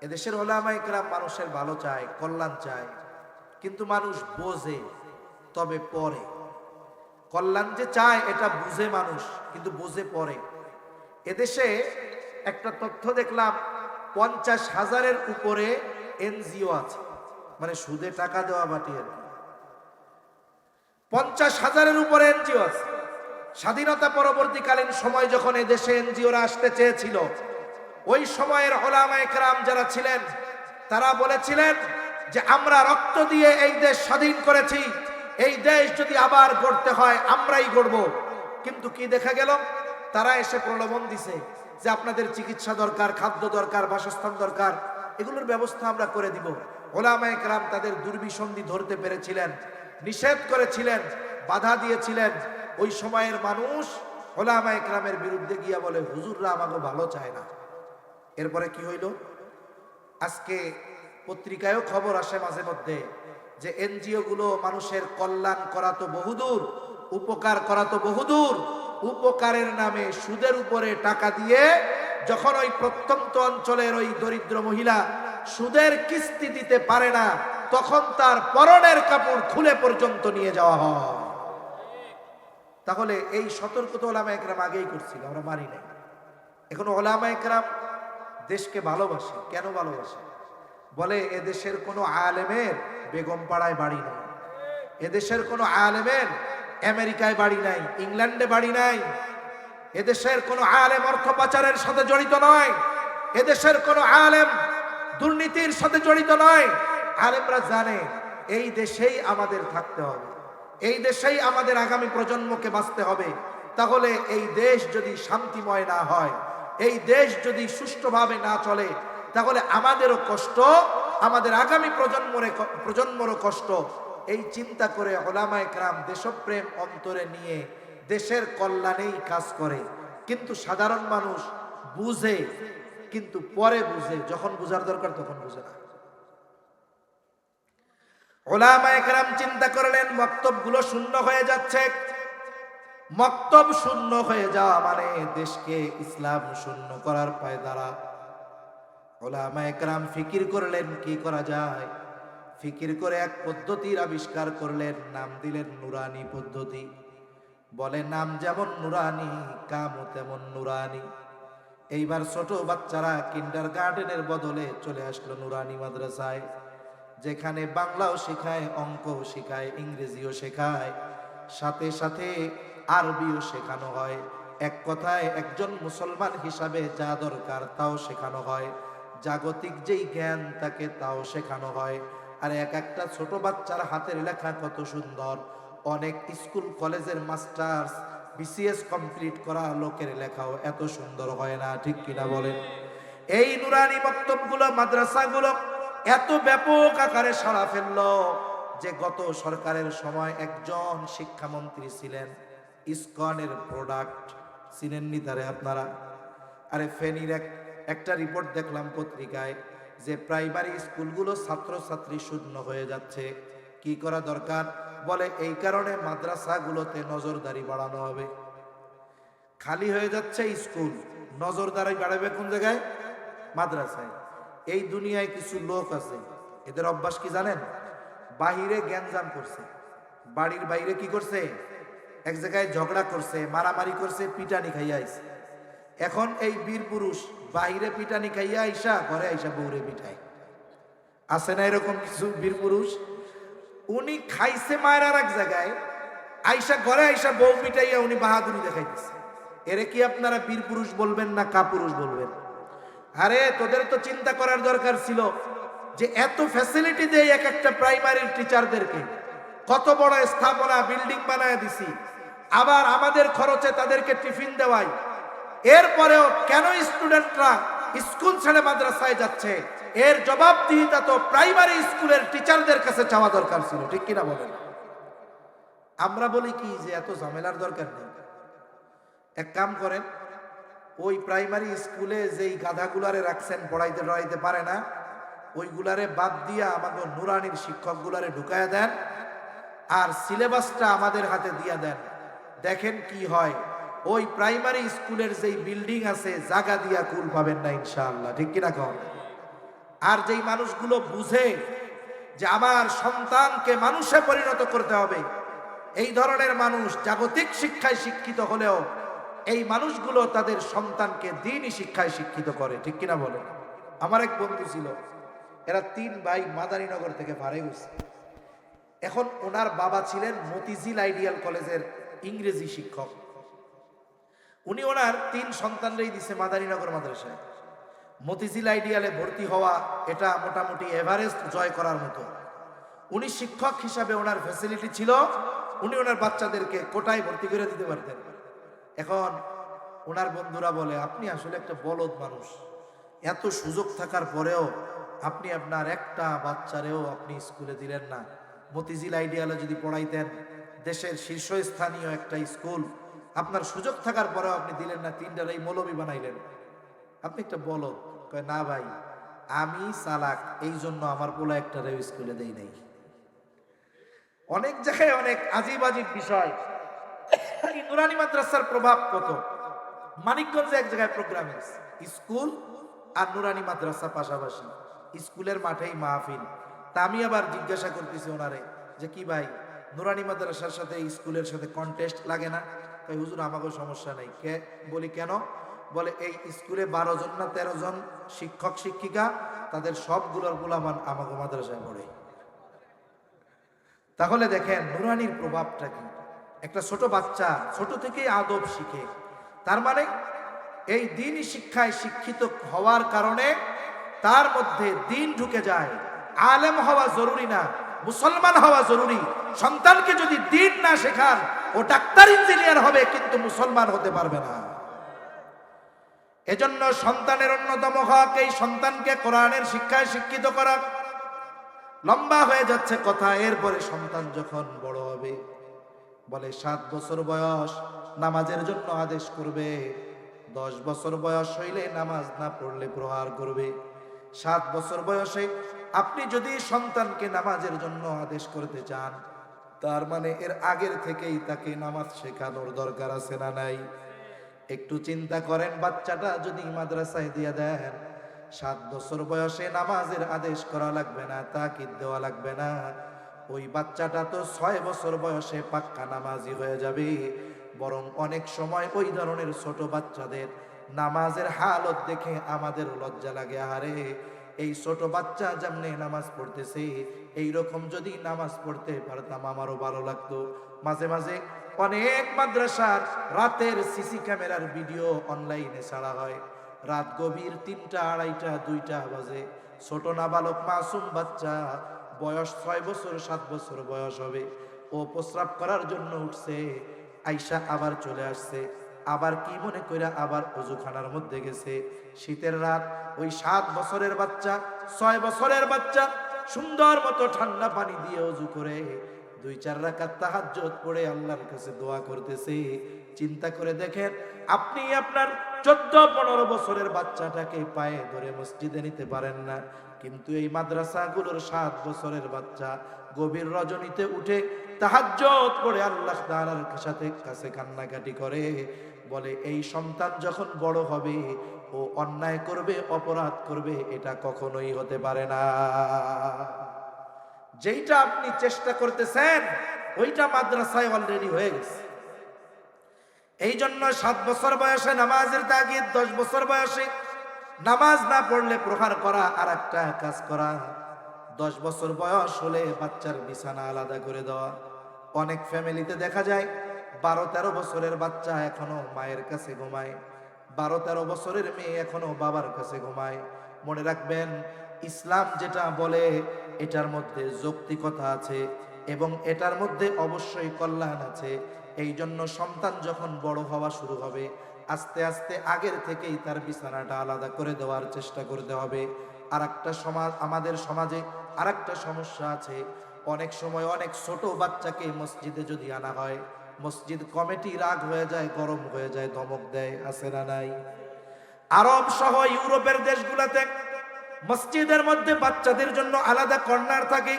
S1: এদেশের উলামায়ে কেরাম মানুষের ভালো চায়, কল্যাণ চায়, কিন্তু মানুষ বোঝে তবে পরে। কল্যাণ যে চায় এটা বুঝে মানুষ, কিন্তু বুঝে পরে। এদেশে একটা তথ্য দেখলাম, 50,000-এর উপরে এনজিও আছে, মানে সুদে টাকা দেওয়া বাটি আর কি। 50,000-এর উপরে এনজিও আছে। স্বাধীনতা পরবর্তীকালীন সময় যখন এদেশে এনজিওরা আসতে চেয়েছিল, ওই সময়ের উলামায়ে কেরাম যারা ছিলেন, তারা বলেছিলেন যে আমরা রক্ত দিয়ে এই দেশ স্বাধীন করেছি, এই দেশ যদি আবার গড়তে হয় আমরাই গড়ব। কিন্তু কি দেখা গেল? তারা এসে প্রলোভন দিছে যে আপনাদের চিকিৎসা দরকার, খাদ্য দরকার, বাসস্থান দরকার, এগুলোর ব্যবস্থা আমরা করে দিব। উলামায়ে কেরাম তাদের দুর্বিসন্ধি ধরতে পেরেছিলেন, নিষেধ করেছিলেন, বাধা দিয়েছিলেন। ওই সময়ের মানুষ উলামায়ে কেরামের বিরুদ্ধে গিয়া বলে হুজুররা আমাকে ভালো চায় না। এরপরে কি হইল? আজকে পত্রিকায়ও খবর আসে মাঝে মধ্যে যে এনজিও গুলো মানুষের কল্যাণ করা তো বহুদূর, উপকার করা তো বহুদূর, উপকারের নামে সুদের উপরে টাকা দিয়ে যখন ওই প্রত্যন্ত অঞ্চলের ওই দরিদ্র মহিলা সুদের কিস্তি দিতে পারে না, তখন তার পরনের কাপড় খুলে পর্যন্ত নিয়ে যাওয়া হয়। তাহলে এই সতর্কতা উলামায়ে কেরাম আগেই করছিল, আমরা মানি নাই। এখন উলামায়ে কেরাম দেশকে ভালোবাসে। কেন ভালোবাসে? বলে এদেশের কোনো আলেমের বেগম পাড়ায় বাড়ি নাই, এদেশের কোনো আলেমের আমেরিকায় বাড়ি নাই, ইংল্যান্ডে বাড়ি নাই, এদেশের কোনো আলেম অর্থ পাচারের সাথে জড়িত নয়, এদেশের কোনো আলেম দুর্নীতির সাথে জড়িত নয়। আলেমরা জানে এই দেশেই আমাদের থাকতে হবে, এই দেশেই আমাদের আগামী প্রজন্মকে বাঁচতে হবে। তাহলে এই দেশ যদি শান্তিময় না হয়, এই দেশ যদি সুষ্ঠুভাবে না চলে, তাহলে আমাদেরও কষ্ট, আমাদের আগামী প্রজন্মরও কষ্ট। এই চিন্তা করে উলামায়ে কেরাম দেশপ্রেম অন্তরে নিয়ে দেশের কল্যাণেই কাজ করে। কিন্তু সাধারণ মানুষ বুঝে, কিন্তু পরে বুঝে, যখন বুঝার দরকার তখন বুঝে না। উলামায়ে কেরাম চিন্তা করলেন মক্তবগুলো শূন্য হয়ে যাচ্ছে। মক্তব শূন্য হয়ে যাওয়া মানে দেশকে ইসলাম শূন্য করার পায়দারা। উলামায়ে কেরাম ফিকির করলেন কি করা যায়। ফিকির করে এক পদ্ধতির আবিষ্কার করলেন, নাম দিলেন নুরানি পদ্ধতি। বলে নাম যেমন নুরানি, কামও তেমন নুরানি। এইবার ছোট বাচ্চারা কিন্ডারগার্টেনের বদলে চলে আসলো নুরানি মাদ্রাসায়, যেখানে বাংলাও শেখায়, অঙ্কও শেখায়, ইংরেজিও শেখায়, সাথে সাথে আরবিও শেখানো হয়। এক কথায় একজন মুসলমান হিসাবে যা দরকার তাও শেখানো হয়, জাগতিক যেই জ্ঞান তাকে তাও শেখানো হয়। আর এক একটা ছোট বাচ্চার হাতের লেখা কত সুন্দর। অনেক স্কুল কলেজের মাস্টার্স, বিসিএস কমপ্লিট করা লোকের লেখাও এত সুন্দর হয় না, ঠিক কিনা বলেন? এই নুরানি মক্তবগুলো, মাদ্রাসাগুলো এত ব্যাপক আকারে সাড়া ফেললো যে গত সরকারের সময় একজন শিক্ষামন্ত্রী ছিলেন, ইসকনের প্রোডাক্ট চিনেননি তারে আপনারা? আরে ফেনীর একটা রিপোর্ট দেখলাম পত্রিকায় যে প্রাইমারি স্কুলগুলো ছাত্রছাত্রী শূন্য হয়ে যাচ্ছে। কি করা দরকার? বলে এই কারণে মাদ্রাসাগুলোতে নজরদারি বাড়ানো হবে। খালি হয়ে যাচ্ছে স্কুল, নজরদারি বাড়াবে কোন জায়গায়? মাদ্রাসায়। এই দুনিয়ায় কিছু লোক আছে, এদের অভ্যাস কি জানেন? বাহিরে গ্যাঞ্জাম করছে, বাড়ির বাইরে কি করছে? এক জায়গায় ঝগড়া করছে, মারামারি করছে, পিটানি খাইয়া আইছে। এখন এই বীর পুরুষ বাহিরে পিটানি খাইয়া আইসা ঘরে আইসা বউরে পিঠায়। আছে না এরকম কিছু বীর পুরুষ? উনি খাইছে মায়ের আর এক জায়গায়, আইসা ঘরে আইসা বউ পিটাইয়া উনি বাহাদুরি দেখাইতেছে। এরে কি আপনারা বীর পুরুষ বলবেন না কাপুরুষ বলবেন? আরে তোদের তো চিন্তা করার দরকার ছিল যে এত ফ্যাসিলিটি দেয় এক একটা প্রাইমারির টিচারদেরকে, কত বড় স্থাপনা বিল্ডিং বানায় দিছি, আবার আমাদের খরচে তাদেরকে টিফিন দেওয়াই, এরপরেও কেন স্টুডেন্টরা স্কুল ছেড়ে মাদ্রাসায় যাচ্ছে? এর জবাবদিহিতা তো প্রাইমারি স্কুলের টিচারদের কাছে চাওয়া দরকার ছিল, ঠিক কিনা বলেন? আমরা বলি কি যে এত ঝামেলার দরকার নেই। এক কাম করেন, ওই প্রাইমারি স্কুলে যেই গাধাগুলারে রাখছেন পড়াইতে টড়াইতে পারে না, ওইগুলারে বাদ দিয়া আমাদের নুরানির শিক্ষকগুলারে ঢুকায়া দেন, আর সিলেবাসটা আমাদের হাতে দিয়া দেন। দেখেন কি হয়। ওই প্রাইমারি স্কুলের যেই বিল্ডিং আছে জায়গা দিয়া কুল পাবেন না ইনশাআল্লাহ, ঠিক কিনা কর? আর যেই মানুষগুলো বুঝে যে আমার সন্তানকে মানুষে পরিণত করতে হবে, এই ধরনের মানুষ জাগতিক শিক্ষায় শিক্ষিত হলেও এই মানুষগুলো তাদের সন্তানকে দ্বীনি শিক্ষায় শিক্ষিত করে, ঠিক কিনা বলে? আমার এক বন্ধু ছিল, এরা 3 ভাই মাদারীনগর থেকে ভাড়ে গেছে। এখন ওনার বাবা ছিলেন মতিঝিল আইডিয়াল কলেজের ইংরেজি শিক্ষক। উনি ওনার 3 সন্তানরেই দিছে মাদারীনগর মাদ্রাসায়। মতিঝিল আইডিয়ালে ভর্তি হওয়া এটা মোটামুটি এভারেস্ট জয় করার মতো। উনি শিক্ষক হিসাবে ওনার ফ্যাসিলিটি ছিল, উনি ওনার বাচ্চাদেরকে কোটায় ভর্তি করে দিতে পারতেন। এখন ওনার বন্ধুরা বলে, আপনি আসলে একটা বলদ মানুষ, এত সুযোগ থাকার পরেও আপনি আপনার একটা বাচ্চারেও আপনি স্কুলে দিলেন না। মতিঝিল আইডিয়ালে যদি পড়াইতেন, দেশের শীর্ষস্থানীয় একটা স্কুল, আপনার সুযোগ থাকার পরেও আপনি দিলেন না, 3টারই মৌলবি বানাইলেন। আপনি একটা বলদ। কয় না ভাই, আমি চালাক, এই জন্য আমার পোলা একটা রেও স্কুলে দেই নাই। অনেক জায়গায় অনেক আজিব আজিব বিষয়। নুরানি মাদ্রাসার প্রভাব কত। মানিকগঞ্জে এক জায়গায় প্রোগ্রামিং স্কুল আর নুরানি মাদ্রাসা পাশাপাশি, স্কুলের মাঠেই মাহফিল। তা আমি আবার জিজ্ঞাসা করতেছি ওনারে যে কি ভাই, নুরানি মাদ্রাসার সাথে স্কুলের সাথে কন্টেস্ট লাগে না? তাই হুজুর আমাকে সমস্যা নেই। বলি কেন? বলে এই স্কুলে 12 জন না 13 জন শিক্ষক শিক্ষিকা, তাদের সবগুলোর গোলামান আমাকে মাদ্রাসায় পড়ে। তাহলে দেখেন নুরানির প্রভাবটা কি। একটা ছোট বাচ্চা ছোট থেকেই আদব শিখে, তার মানে এই দ্বীনি শিক্ষায় শিক্ষিত হওয়ার কারণে তার মধ্যে দ্বীন ঢুকে যায়। আলেম হওয়া জরুরি না, মুসলমান হওয়া জরুরি। সন্তানকে যদি দ্বীন না শেখান, ও ডাক্তার ইঞ্জিনিয়ার হবে কিন্তু মুসলমান হতে পারবে না। এজন্য সন্তানের অন্যতম হক এই সন্তানকে কোরআনের শিক্ষায় শিক্ষিত করা। লম্বা হয়ে যাচ্ছে কথা। এরপরে সন্তান যখন বড় হবে, বলে 7 বছর বয়স নামাজের জন্য আদেশ করবে, 10 বছর বয়স হইলে নামাজ না পড়লে প্রহার করবে। 7 বছর বয়সে আপনি যদি সন্তানকে নামাজের জন্য আদেশ করতে চান, তার মানে এর আগের থেকেই তাকে নামাজ শেখানোর দরকার আছে না নাই? একটু চিন্তা করেন, বাচ্চাটা যদি মাদ্রাসায় দিয়ে দেন, 7 বছর বয়সে নামাজের আদেশ করা লাগবে না, তাকিদ দেওয়া লাগবে না, ওই বাচ্চাটা তো 6 বছর বয়সে পাক্কা নামাজি হয়ে যাবে। বরং অনেক সময় ওই ধরনের ছোট বাচ্চাদের নামাজের হালত দেখে আমাদের লজ্জা লাগে। আরে এই ছোট বাচ্চা যেমনে নামাজ পড়তেছে, এইরকম যদি নামাজ পড়তে পারতাম আমারও ভালো লাগতো। মাঝে মাঝে অনেক মাদ্রাসার রাতের সিসি ক্যামেরার ভিডিও অনলাইনে ছাড়া হয়। রাত গভীর 3টা, 2:30, 2টা বাজে, ছোট নাবালক মাসুম বাচ্চা, বয়স 6 বছর 7 বছর বয়স হবে, ও প্রস্রাব করার জন্য উঠছে, আইসা আবার চলে আসছে, আবার কি মনে কইরা আবার ওযুখানার মধ্যে গেছে। শীতের রাত, ওই 7 বছরের বাচ্চা 6 বছরের বাচ্চা সুন্দর মতো ঠান্ডা পানি দিয়ে ওযু করে 2-4 রাকাত তাহাজ্জুদ পড়ে আল্লাহর কাছে দোয়া করতেছে। চিন্তা করে দেখেন, আপনি আপনার 14-15 বছরের বাচ্চাটাকে পায়ে ধরে মসজিদে নিতে পারেন না, কিন্তু এই মাদ্রাসাগুলোর 7 বছরের বাচ্চা গভীর রজনীতে উঠে তাহাজ্জুদ পড়ে আল্লাহ তাআলার কাছে কান্নাকাটি করে, বলে এই সন্তান যখন বড় হবে ও অন্যায় করবে, অপরাধ করবে, এটা কখনোই হতে পারে না। যেইটা আপনি চেষ্টা করতেছেন ওইটা মাদ্রাসায় অলরেডি হয়ে গেছে। এই জন্য 7 বছর বয়সে নামাজের তাগিদ, 10 বছর বয়সে নামাজ না পড়লে প্রহার করা আর একটা কাজ করা, 10 বছর বয়স হলে বাচ্চার বিছানা আলাদা করে দেওয়া। অনেক ফ্যামিলিতে দেখা যায় 12-13 বছরের বাচ্চা এখনো মায়ের কাছে ঘুমায়, 12-13 বছরের মেয়ে এখনো বাবার কাছে ঘুমায়। মনে রাখবেন, ইসলাম যেটা বলে এটার মধ্যে যৌক্তিকতা আছে এবং এটার মধ্যে অবশ্যই কল্যাণ আছে। এই জন্য সন্তান যখন বড় হওয়া শুরু হবে, আস্তে আস্তে আগের থেকেই তার বিছানাটা আলাদা করে দেওয়ার চেষ্টা করতে হবে। আর একটা সমাজ, আমাদের সমাজে আর একটা সমস্যা আছে, অনেক সময় অনেক ছোট বাচ্চাকে মসজিদে যদি আনা হয়, মসজিদ কমিটি রাগ হয়ে যায়, গরম হয়ে যায়, ধমক দেয়, আছে না নাই? আরব সহ ইউরোপের দেশগুলোতে মসজিদের মধ্যে বাচ্চাদের জন্য আলাদা কর্নার থাকে,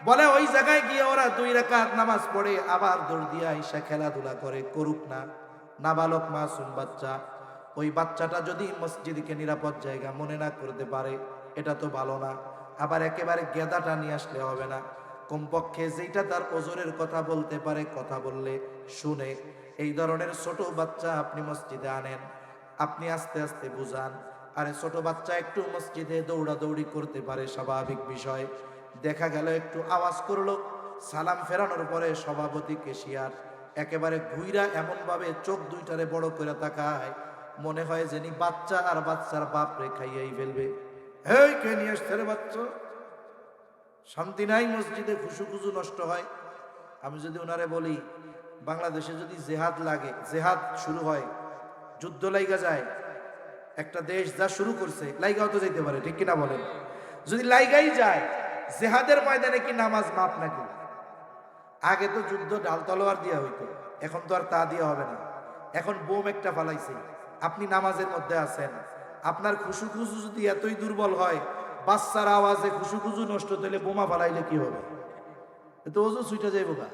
S1: বলে ওই জায়গায় গিয়ে ওরা 2 রাকাত নামাজ পড়ে আবার দৌড় দিয়ে আইসা খেলাধুলা করে, করুক না। নাবালক মাসুম বাচ্চা, ওই বাচ্চাটা যদি মসজিদকে নিরাপদ জায়গা মনে না করতে পারে, এটা তো ভালো না। আবার একেবারে গেদাটা নিয়ে আসলে হবে না, কমপক্ষে যেটা তার ওজনের কথা বলতে পারে, কথা বললে শুনে, এই ধরনের ছোট বাচ্চা আপনি মসজিদে আনেন। আপনি আস্তে আস্তে বুঝান, আরে ছোট বাচ্চা একটু মসজিদে দৌড়াদৌড়ি করতে পারে, স্বাভাবিক বিষয়। দেখা গেল একটু আওয়াজ করলো, সালাম ফেরানোর পরে সভাপতি কেশিয়ার একেবারে ঘুইরা এমন ভাবে চোখ দুইটারে বড় করে তাকায়, মনে হয় যেনি বাচ্চা আর বাচ্চার বাপ রে খাইয়াই ফেলবে। এই কে নিয়ে আসছে রে বাচ্চা? শান্তি নাই মসজিদে, খুশু নষ্ট হয়। আমি যদি ওনারে বলি, বাংলাদেশে যদি জেহাদ লাগে, জেহাদ শুরু হয়, যুদ্ধ লাইগা যায়, একটা দেশ যা শুরু করছে, লাইগাও তো যেতে পারে, ঠিক কিনা বলেন? যদি লাইগাই যায়, জেহাদের ময়দানে কি নামাজ মাপ নাকি? আগে তো যুদ্ধ ডাল তলোয়ার দিয়া হইতো, এখন তো আর তা দিয়া হবে না। এখন বোম একটা ফালাইছে, আপনি নামাজের মধ্যে আছেন, আপনার খুশু যদি এতই দুর্বল হয়, বাচ্চার আওয়াজে খুশু নষ্ট হইলে বোমা ফালাইলে কি হবে? তো ওজু ছুইটা যাইব গা।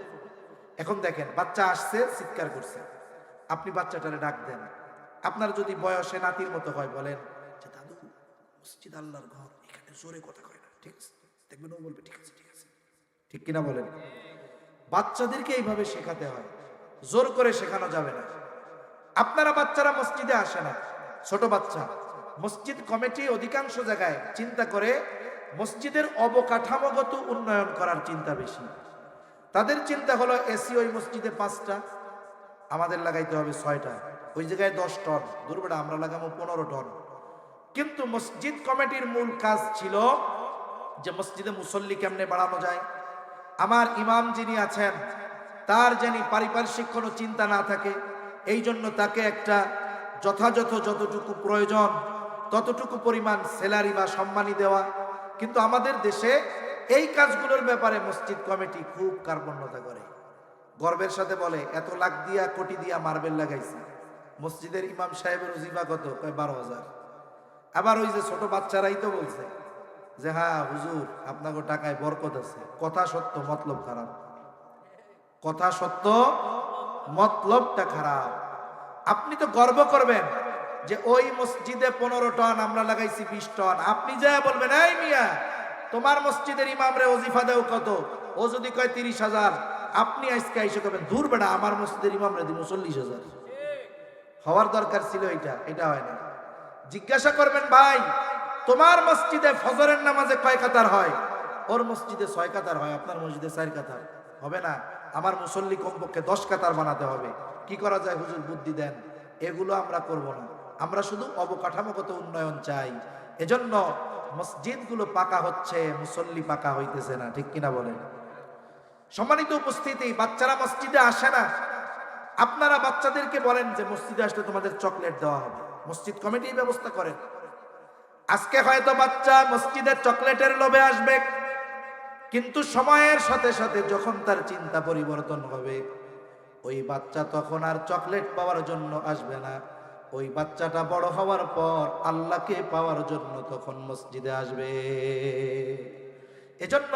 S1: এখন দেখেন, বাচ্চা আসছে, চিৎকার করছে, আপনি বাচ্চাটারে ডাক দেন। আপনার যদি বয়সে নাতির মতো হয়, বলেন যে দাদু, মসজিদ আল্লাহর ঘর, এখানে জোরে কথা কয় না, ঠিক আছে? দেখবেন ও বলবে ঠিক আছে ঠিক আছে, ঠিক কিনা বলেন? বাচ্চাদেরকে এইভাবে শেখাতে হয়, জোর করে শেখানো যাবে না। আপনারা বাচ্চারা মসজিদে আসে না, ছোট বাচ্চা, মসজিদ কমিটি অধিকাংশ জায়গায় চিন্তা করে মসজিদের অবকাঠামোগত উন্নয়ন করার চিন্তা বেশি। তাদের চিন্তা হলো এসি ওই মসজিদে 5টা, আমাদের লাগাইতে হবে 6টা, ওই জায়গায় 10 টন, দুর্বড়া আমরা লাগাবো 15 টন। কিন্তু মসজিদ কমিটির মূল কাজ ছিল যে মসজিদে মুসল্লি কেমনে বাড়ানো যায়, আমার ইমাম যিনি আছেন তার যেন পারিপার্শ্বিক কোনো চিন্তা না থাকে, এই জন্য তাকে একটা যথাযথ যতটুকু প্রয়োজন ততটুকু পরিমাণ স্যালারি বা সম্মানী দেওয়া। কিন্তু আমাদের দেশে এই কাজগুলোর ব্যাপারে মসজিদ কমিটি খুব কার্পণ্যতা করে, গর্বের সাথে বলে এত লাখ দিয়া কোটি দিয়া মার্বেল লাগাইছি। মসজিদের ইমাম সাহেবের ওজিফা কত? কয় 12,000। আবার ওই যে ছোট বাচ্চারাই তো বলছে যে হ্যাঁ হুজুর আপনাকে টাকায় বরকত আছে। কথা সত্য, মতলব খারাপ। কথা সত্য, মতলবটা খারাপ। আপনি তো গর্ব করবেন যে ওই মসজিদে 15 টন, আমরা লাগাইছি 20 টন। আপনি যা বলবেন, এই মিয়া তোমার মসজিদের ইমামরে ওজিফা দেও কত? ও যদি কয় 30,000, আপনি আজকে এসে করবেন ধুর বেটা আমার মসজিদের ইমামরে দিব 40,000। হওয়ার দরকার ছিল এটা, এটা হয় না। জিজ্ঞাসা করবেন, ভাই তোমার মসজিদে ফজরের নামাজে কয় কাতার হয়? ওর মসজিদে 6 কাতার হয়, আপনার মসজিদে 4 কাতার হবে না। আমার মুসল্লি কমপক্ষে 10 কাতার বানাতে হবে। কি করা যায় হুজুর, বুদ্ধি দেন। এগুলো আমরা করব না, আমরা শুধু অবকাঠামোগত উন্নয়ন চাই। এজন্য মসজিদগুলো পাকা হচ্ছে, মুসল্লি পাকা হইতেছে না, ঠিক কিনা বলেন? সম্মানিত উপস্থিতি, বাচ্চারা মসজিদে আসে না, আপনারা বাচ্চাদেরকে বলেন যে মসজিদে আসলে তোমাদের চকলেট দেওয়া হবে, মসজিদ কমিটি ব্যবস্থা করেন। আজকে হয়তো বাচ্চা মসজিদের চকলেটের লোভে আসবে, কিন্তু সময়ের সাথে সাথে যখন তার চিন্তা পরিবর্তন হবে, ওই বাচ্চা তখন আর চকলেট পাওয়ার জন্য আসবে না। ওই বাচ্চাটা বড় হওয়ার পর আল্লাহকে পাওয়ার জন্য তখন মসজিদে আসবে। এজন্য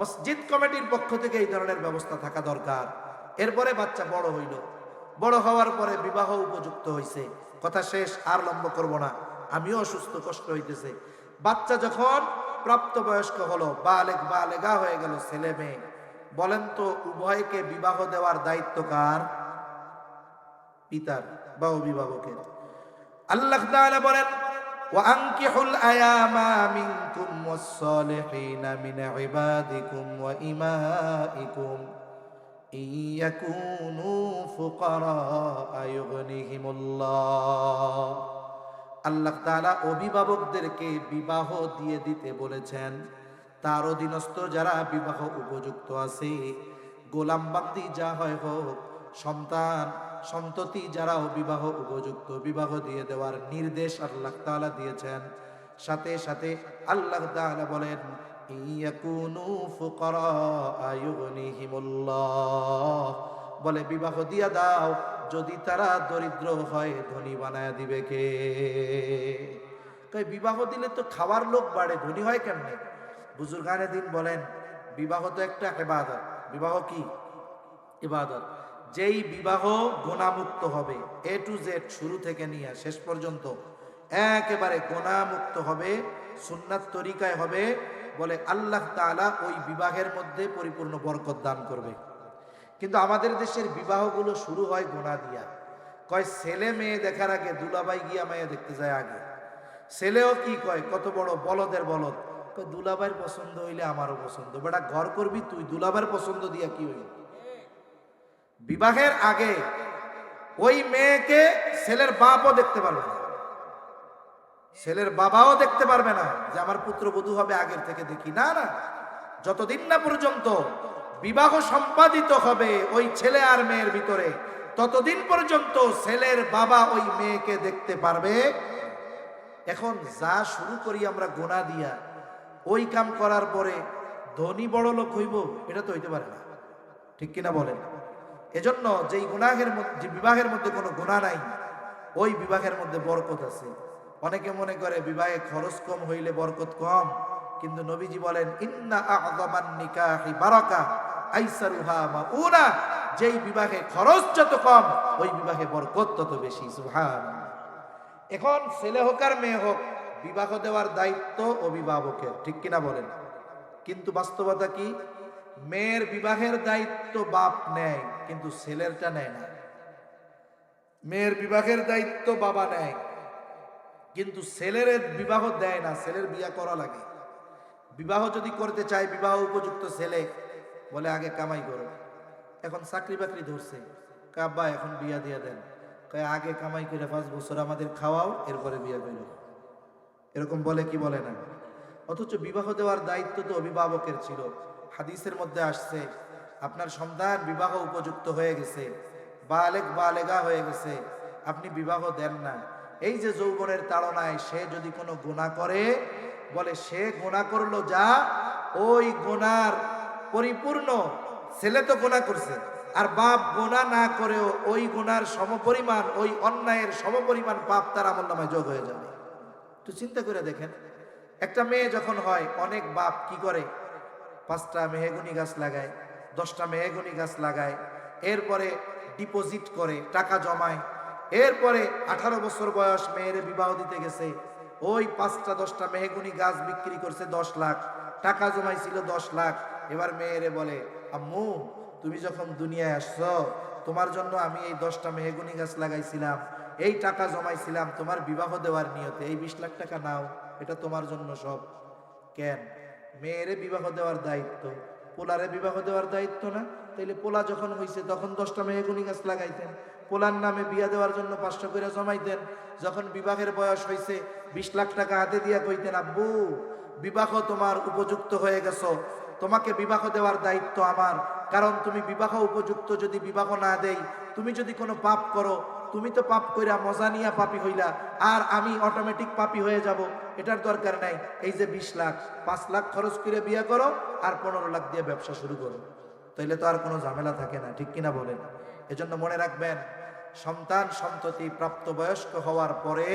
S1: মসজিদ কমিটির পক্ষ থেকে এই ধরনের ব্যবস্থা থাকা দরকার। এরপরে বাচ্চা বড় হইল, বড় হওয়ার পরে বিবাহ উপযুক্ত হয়েছে, কথা শেষ, আর লম্ব করব না, আমিও অসুস্থ, কষ্ট হইতেছে। বাচ্চা যখন প্রাপ্তবয়স্ক হলো, বালেগ বালেগা হয়ে গেল, ছেলে মেয়ে, বলেন তো উভয়কে বিবাহ দেওয়ার দায়িত্ব কার? পিতার বা অভিভাবকের। আল্লাহ তাআলা বলেন, ওয়ানকিহুল আয়ামা মিনকুম ওয়াস-সালিহিনা মিন ইবাদিকুম ওয়া ইমাইকুম ইয়াকুনু ফুকারা ইউগনিহিমুল্লাহ। আল্লাহ তাআলা অভিভাবকদেরকে বিবাহ দিয়ে দিতে বলেছেন। তার অধীনস্থ যারা বিবাহ উপযুক্ত আছে, গোলাম বান্দি যা হয় হোক, সন্তান সন্ততি যারা বিবাহ উপযুক্ত, বিবাহ দিয়ে দেওয়ার নির্দেশ আল্লাহ তাআলা দিয়েছেন। সাথে সাথে আল্লাহ তাআলা বলেন, ইয়াকুনু ফুকারা ইউগনিহিমুল্লাহ, বলে বিবাহ দিয়া দাও, যদি তারা দরিদ্র হয় ধনী বানায় দিবে কে? কই বিবাহ দিলে তো খাওয়ার লোক বাড়ে, ধনী হয় কেমনে? বুজুর্গানে দিন বলেন, বিবাহ তো একটা ইবাদত। বিবাহ কি? ইবাদত। যেই বিবাহ গুনাহমুক্ত হবে, এ টু জেড, শুরু থেকে নিয়ে শেষ পর্যন্ত একেবারে গুনাহমুক্ত হবে, সুন্নাত তরিকায় হবে, বলে আল্লাহ তাআলা ওই বিবাহের মধ্যে পরিপূর্ণ বরকত দান করবে। কিন্তু আমাদের দেশের বিবাহগুলো শুরু হয় গুনাহ দিয়া। কয় ছেলে মেয়ে দেখার আগে দুলাভাই গিয়া মেয়ে দেখতে যায় আগে। ছেলেও কি কয়, কত বড় বলদের বলদ, কয় দুলাভাইয়ের পছন্দ হইলে আমারও পছন্দ। বেটা ঘর করবি তুই, দুলাভাইয়ের পছন্দ দিয়া কি হইল? বিবাহের আগে ওই মেয়েকে ছেলের বাপও দেখতে পারবে না, ছেলের বাবাও দেখতে পারবে না যে আমার পুত্রবধূ হবে, আগের থেকে দেখি না। না, যতদিন না পর্যন্ত বিবাহ সম্পাদিত হবে ওই ছেলে আর মেয়ের ভিতরে, ততদিন পর্যন্ত ছেলের বাবা ওই মেয়েকে দেখতে পারবে। এখন যা শুরু করি আমরা গুনাহ দিয়া, ওই কাম করার পরে ধনী বড় লোক হইব, এটা তো হইতে পারে না, ঠিক কিনা বলেন? এজন্য যেই গুনাহের মধ্যে, যে বিবাহের মধ্যে কোনো গুনাহ নাই, ওই বিবাহের মধ্যে বরকত আছে। অনেকে মনে করে বিবাহে খরচ কম হইলে বরকত কম, কিন্তু নবীজি বলেন, ইন্না আ'যামান নিকাহি বারাকা আইসারুহা মাউনা, যেই বিবাহে খরচ যত কম, ওই বিবাহে বরকত তত বেশি। সুবহানাল্লাহ। এখন ছেলে হোক আর মেয়ে হোক, বিবাহ দেওয়ার দায়িত্ব অভিভাবকের, ঠিক কিনা বলেন? কিন্তু বাস্তবতা কি? মেয়ের বিবাহের দায়িত্ব বাপ নেয়, কিন্তু ছেলেরটা নেয় না। মেয়ের বিবাহের দায়িত্ব বাবা নেয়, কিন্তু ছেলের বিবাহ দেয় না, ছেলের বিয়া করা লাগে। বিবাহ যদি করতে চায়, বিবাহ উপযুক্ত ছেলে, বলে আগে কামাই করো। এখন চাকরি বাকরি ধরছে, আব্বা এখন বিয়া দিয়া দেন। আগে কামাই করে 5 বছর আমাদের খাওয়াও, এরপরে বিয়া করো। এরকম বলে কি বলে না? অথচ বিবাহ দেওয়ার দায়িত্ব তো অভিভাবকের ছিল। হাদিসের মধ্যে আসছে, আপনার সন্তান বিবাহ উপযুক্ত হয়ে গেছে, বালেগ বালেগা হয়ে গেছে, আপনি বিবাহ দেন না। এই যে যৌবনের তাড়নায় সে যদি কোনো গুনাহ করে, বলে সে গুনাহ করলো যা, ওই গুনার পরিপূর্ণ, ছেলে তো গুনাহ করছে, আর বাপ গুনাহ না করেও ওই গুনার সমপরিমাণ, ওই অন্যায়ের সমপরিমাণ পাপ তার আমলনামায় যোগ হয়ে যাবে। একটু চিন্তা করে দেখেন, একটা মেয়ে যখন হয়, অনেক বাপ কি করে, 5টা মেহগনি গাছ লাগায়, 10টা মেহগনি গাছ লাগায়, এরপরে ডিপোজিট করে, টাকা জমায়, এরপরে 18 বছর বয়স মেয়ের বিবাহ দিতে গেছে, ওই 5টা 10টা মেহগনি গাছ বিক্রি করছে 10 লাখ, টাকা জমাইছিল 10 লাখ। এবার মেয়েরে বলে, আম্মু তুমি যখন দুনিয়ায় আসছো, তোমার জন্য আমি এই 10টা মেহগনি গাছ লাগাইছিলাম, এই টাকা জমাইছিলাম তোমার বিবাহ দেওয়ার নিয়তে, এই 20 লাখ টাকা নাও, এটা তোমার জন্য সব। কেন? মেয়েরে বিবাহ দেওয়ার দায়িত্ব, পোলারে বিবাহ দেওয়ার দায়িত্ব না? তাইলে পোলা যখন হইছে তখন 10টা মেহগনি গাছ লাগাইতেন, পোলার নামে বিয়া দেওয়ার জন্য 500 করে জমাইতেন। যখন বিবাহের বয়স হয়েছে 20 লাখ টাকা হাতে দিয়া কইতেন, আব্বু বিবাহ তোমার উপযুক্ত হয়ে গেছো, তোমাকে বিবাহ দেওয়ার দায়িত্ব আমার, কারণ তুমি বিবাহ উপযুক্ত যদি বিবাহ না দেই, তুমি যদি কোনো পাপ করো, তুমি তো পাপ কইরা মজা নিয়া পাপী হইলা, আর আমি অটোমেটিক পাপী হয়ে যাব, এটার দরকার নাই। এই যে 20 লাখ, 5 লাখ খরচ করে বিয়ে করো, আর 15 লাখ দিয়ে ব্যবসা শুরু করো, তাইলে তো আর কোনো ঝামেলা থাকে না, ঠিক কিনা বলেন? এজন্য মনে রাখবেন, সন্তান সন্ততি প্রাপ্তবয়স্ক হওয়ার পরে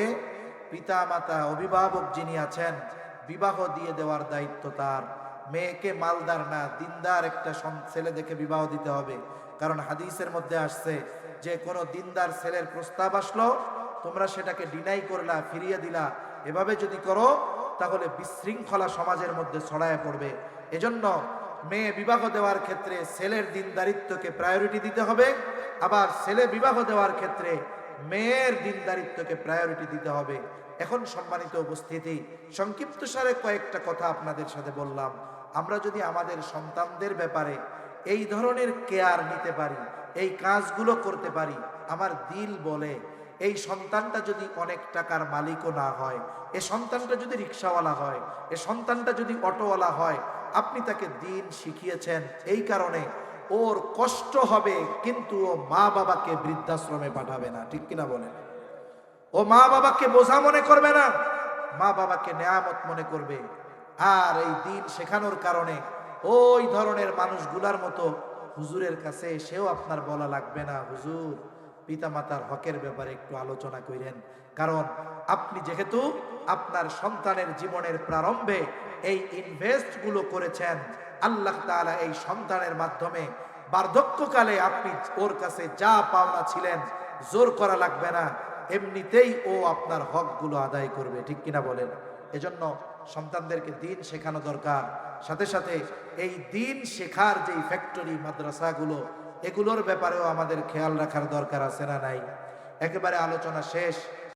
S1: পিতা মাতা অভিভাবক যিনি আছেন, বিবাহ দিয়ে দেওয়ার দায়িত্ব তার। মেয়েকে মালদার না দিনদার একটা ছেলে দেখে বিবাহ দিতে হবে। কারণ হাদিসের মধ্যে আসছে যে কোনো দিনদার ছেলের প্রস্তাব আসলো, তোমরা সেটাকে ডিনাই করলা, ফিরিয়ে দিলা, এভাবে যদি করো তাহলে বিশৃঙ্খলা সমাজের মধ্যে ছড়ায় পড়বে। এজন্য মেয়ে বিবাহ দেওয়ার ক্ষেত্রে ছেলের দিনদারিত্বকে প্রায়োরিটি দিতে হবে, আবার ছেলে বিবাহ দেওয়ার ক্ষেত্রে মেয়ের দিনদারিত্বকে প্রায়োরিটি দিতে হবে। এখন সম্মানিত উপস্থিতি, সংক্ষিপ্ত সারে কয়েকটা কথা আপনাদের সাথে বললাম। আমরা যদি আমাদের সন্তানদের ব্যাপারে এই ধরনের কেয়ার নিতে পারি, এই কাজগুলো করতে পারি, আমার দিল বলে এই সন্তানটা যদি অনেক টাকার মালিকও না হয়, এ সন্তানটা যদি রিক্সাওয়ালা হয়, এ সন্তানটা যদি অটোওয়ালা হয়, আপনি তাকে দিন শিখিয়েছেন, এই কারণে ওর কষ্ট হবে, কিন্তু ও মা বাবাকে বৃদ্ধাশ্রমে পাঠাবে না। ঠিক কিনা বলেন? ও মা বাবাকে বোঝা মনে করবে না, মা বাবাকে নেয়ামত মনে করবে। আর এই দিন শেখানোর কারণে ওই ধরনের মানুষগুলার মতো হুজুরের কাছে সেও আপনার বলা লাগবে না, হুজুর পিতামাতার হকের ব্যাপারে একটু আলোচনা করেন। কারণ আপনি যেহেতু আপনার সন্তানের জীবনের প্রারম্ভে এই ইনভেস্টগুলো করেছেন, আল্লাহ তাআলা এই সন্তানের মাধ্যমে বার্ধক্যকালে আপনি ওর কাছে যা পাওনা ছিলেন, জোর করা লাগবে না, এমনিতেই ও আপনার হকগুলো আদায় করবে। ঠিক কিনা বলেন? এজন্য সন্তানদেরকে দিন শেখানো দরকার। সাথে সাথে এই দিন শেখার যেই ফ্যাক্টরি মাদ্রাসাগুলো, এগুলোর ব্যাপারেও আমাদের খেয়াল রাখার দরকার আছে না নাই? একেবারে আলোচনা শেষ।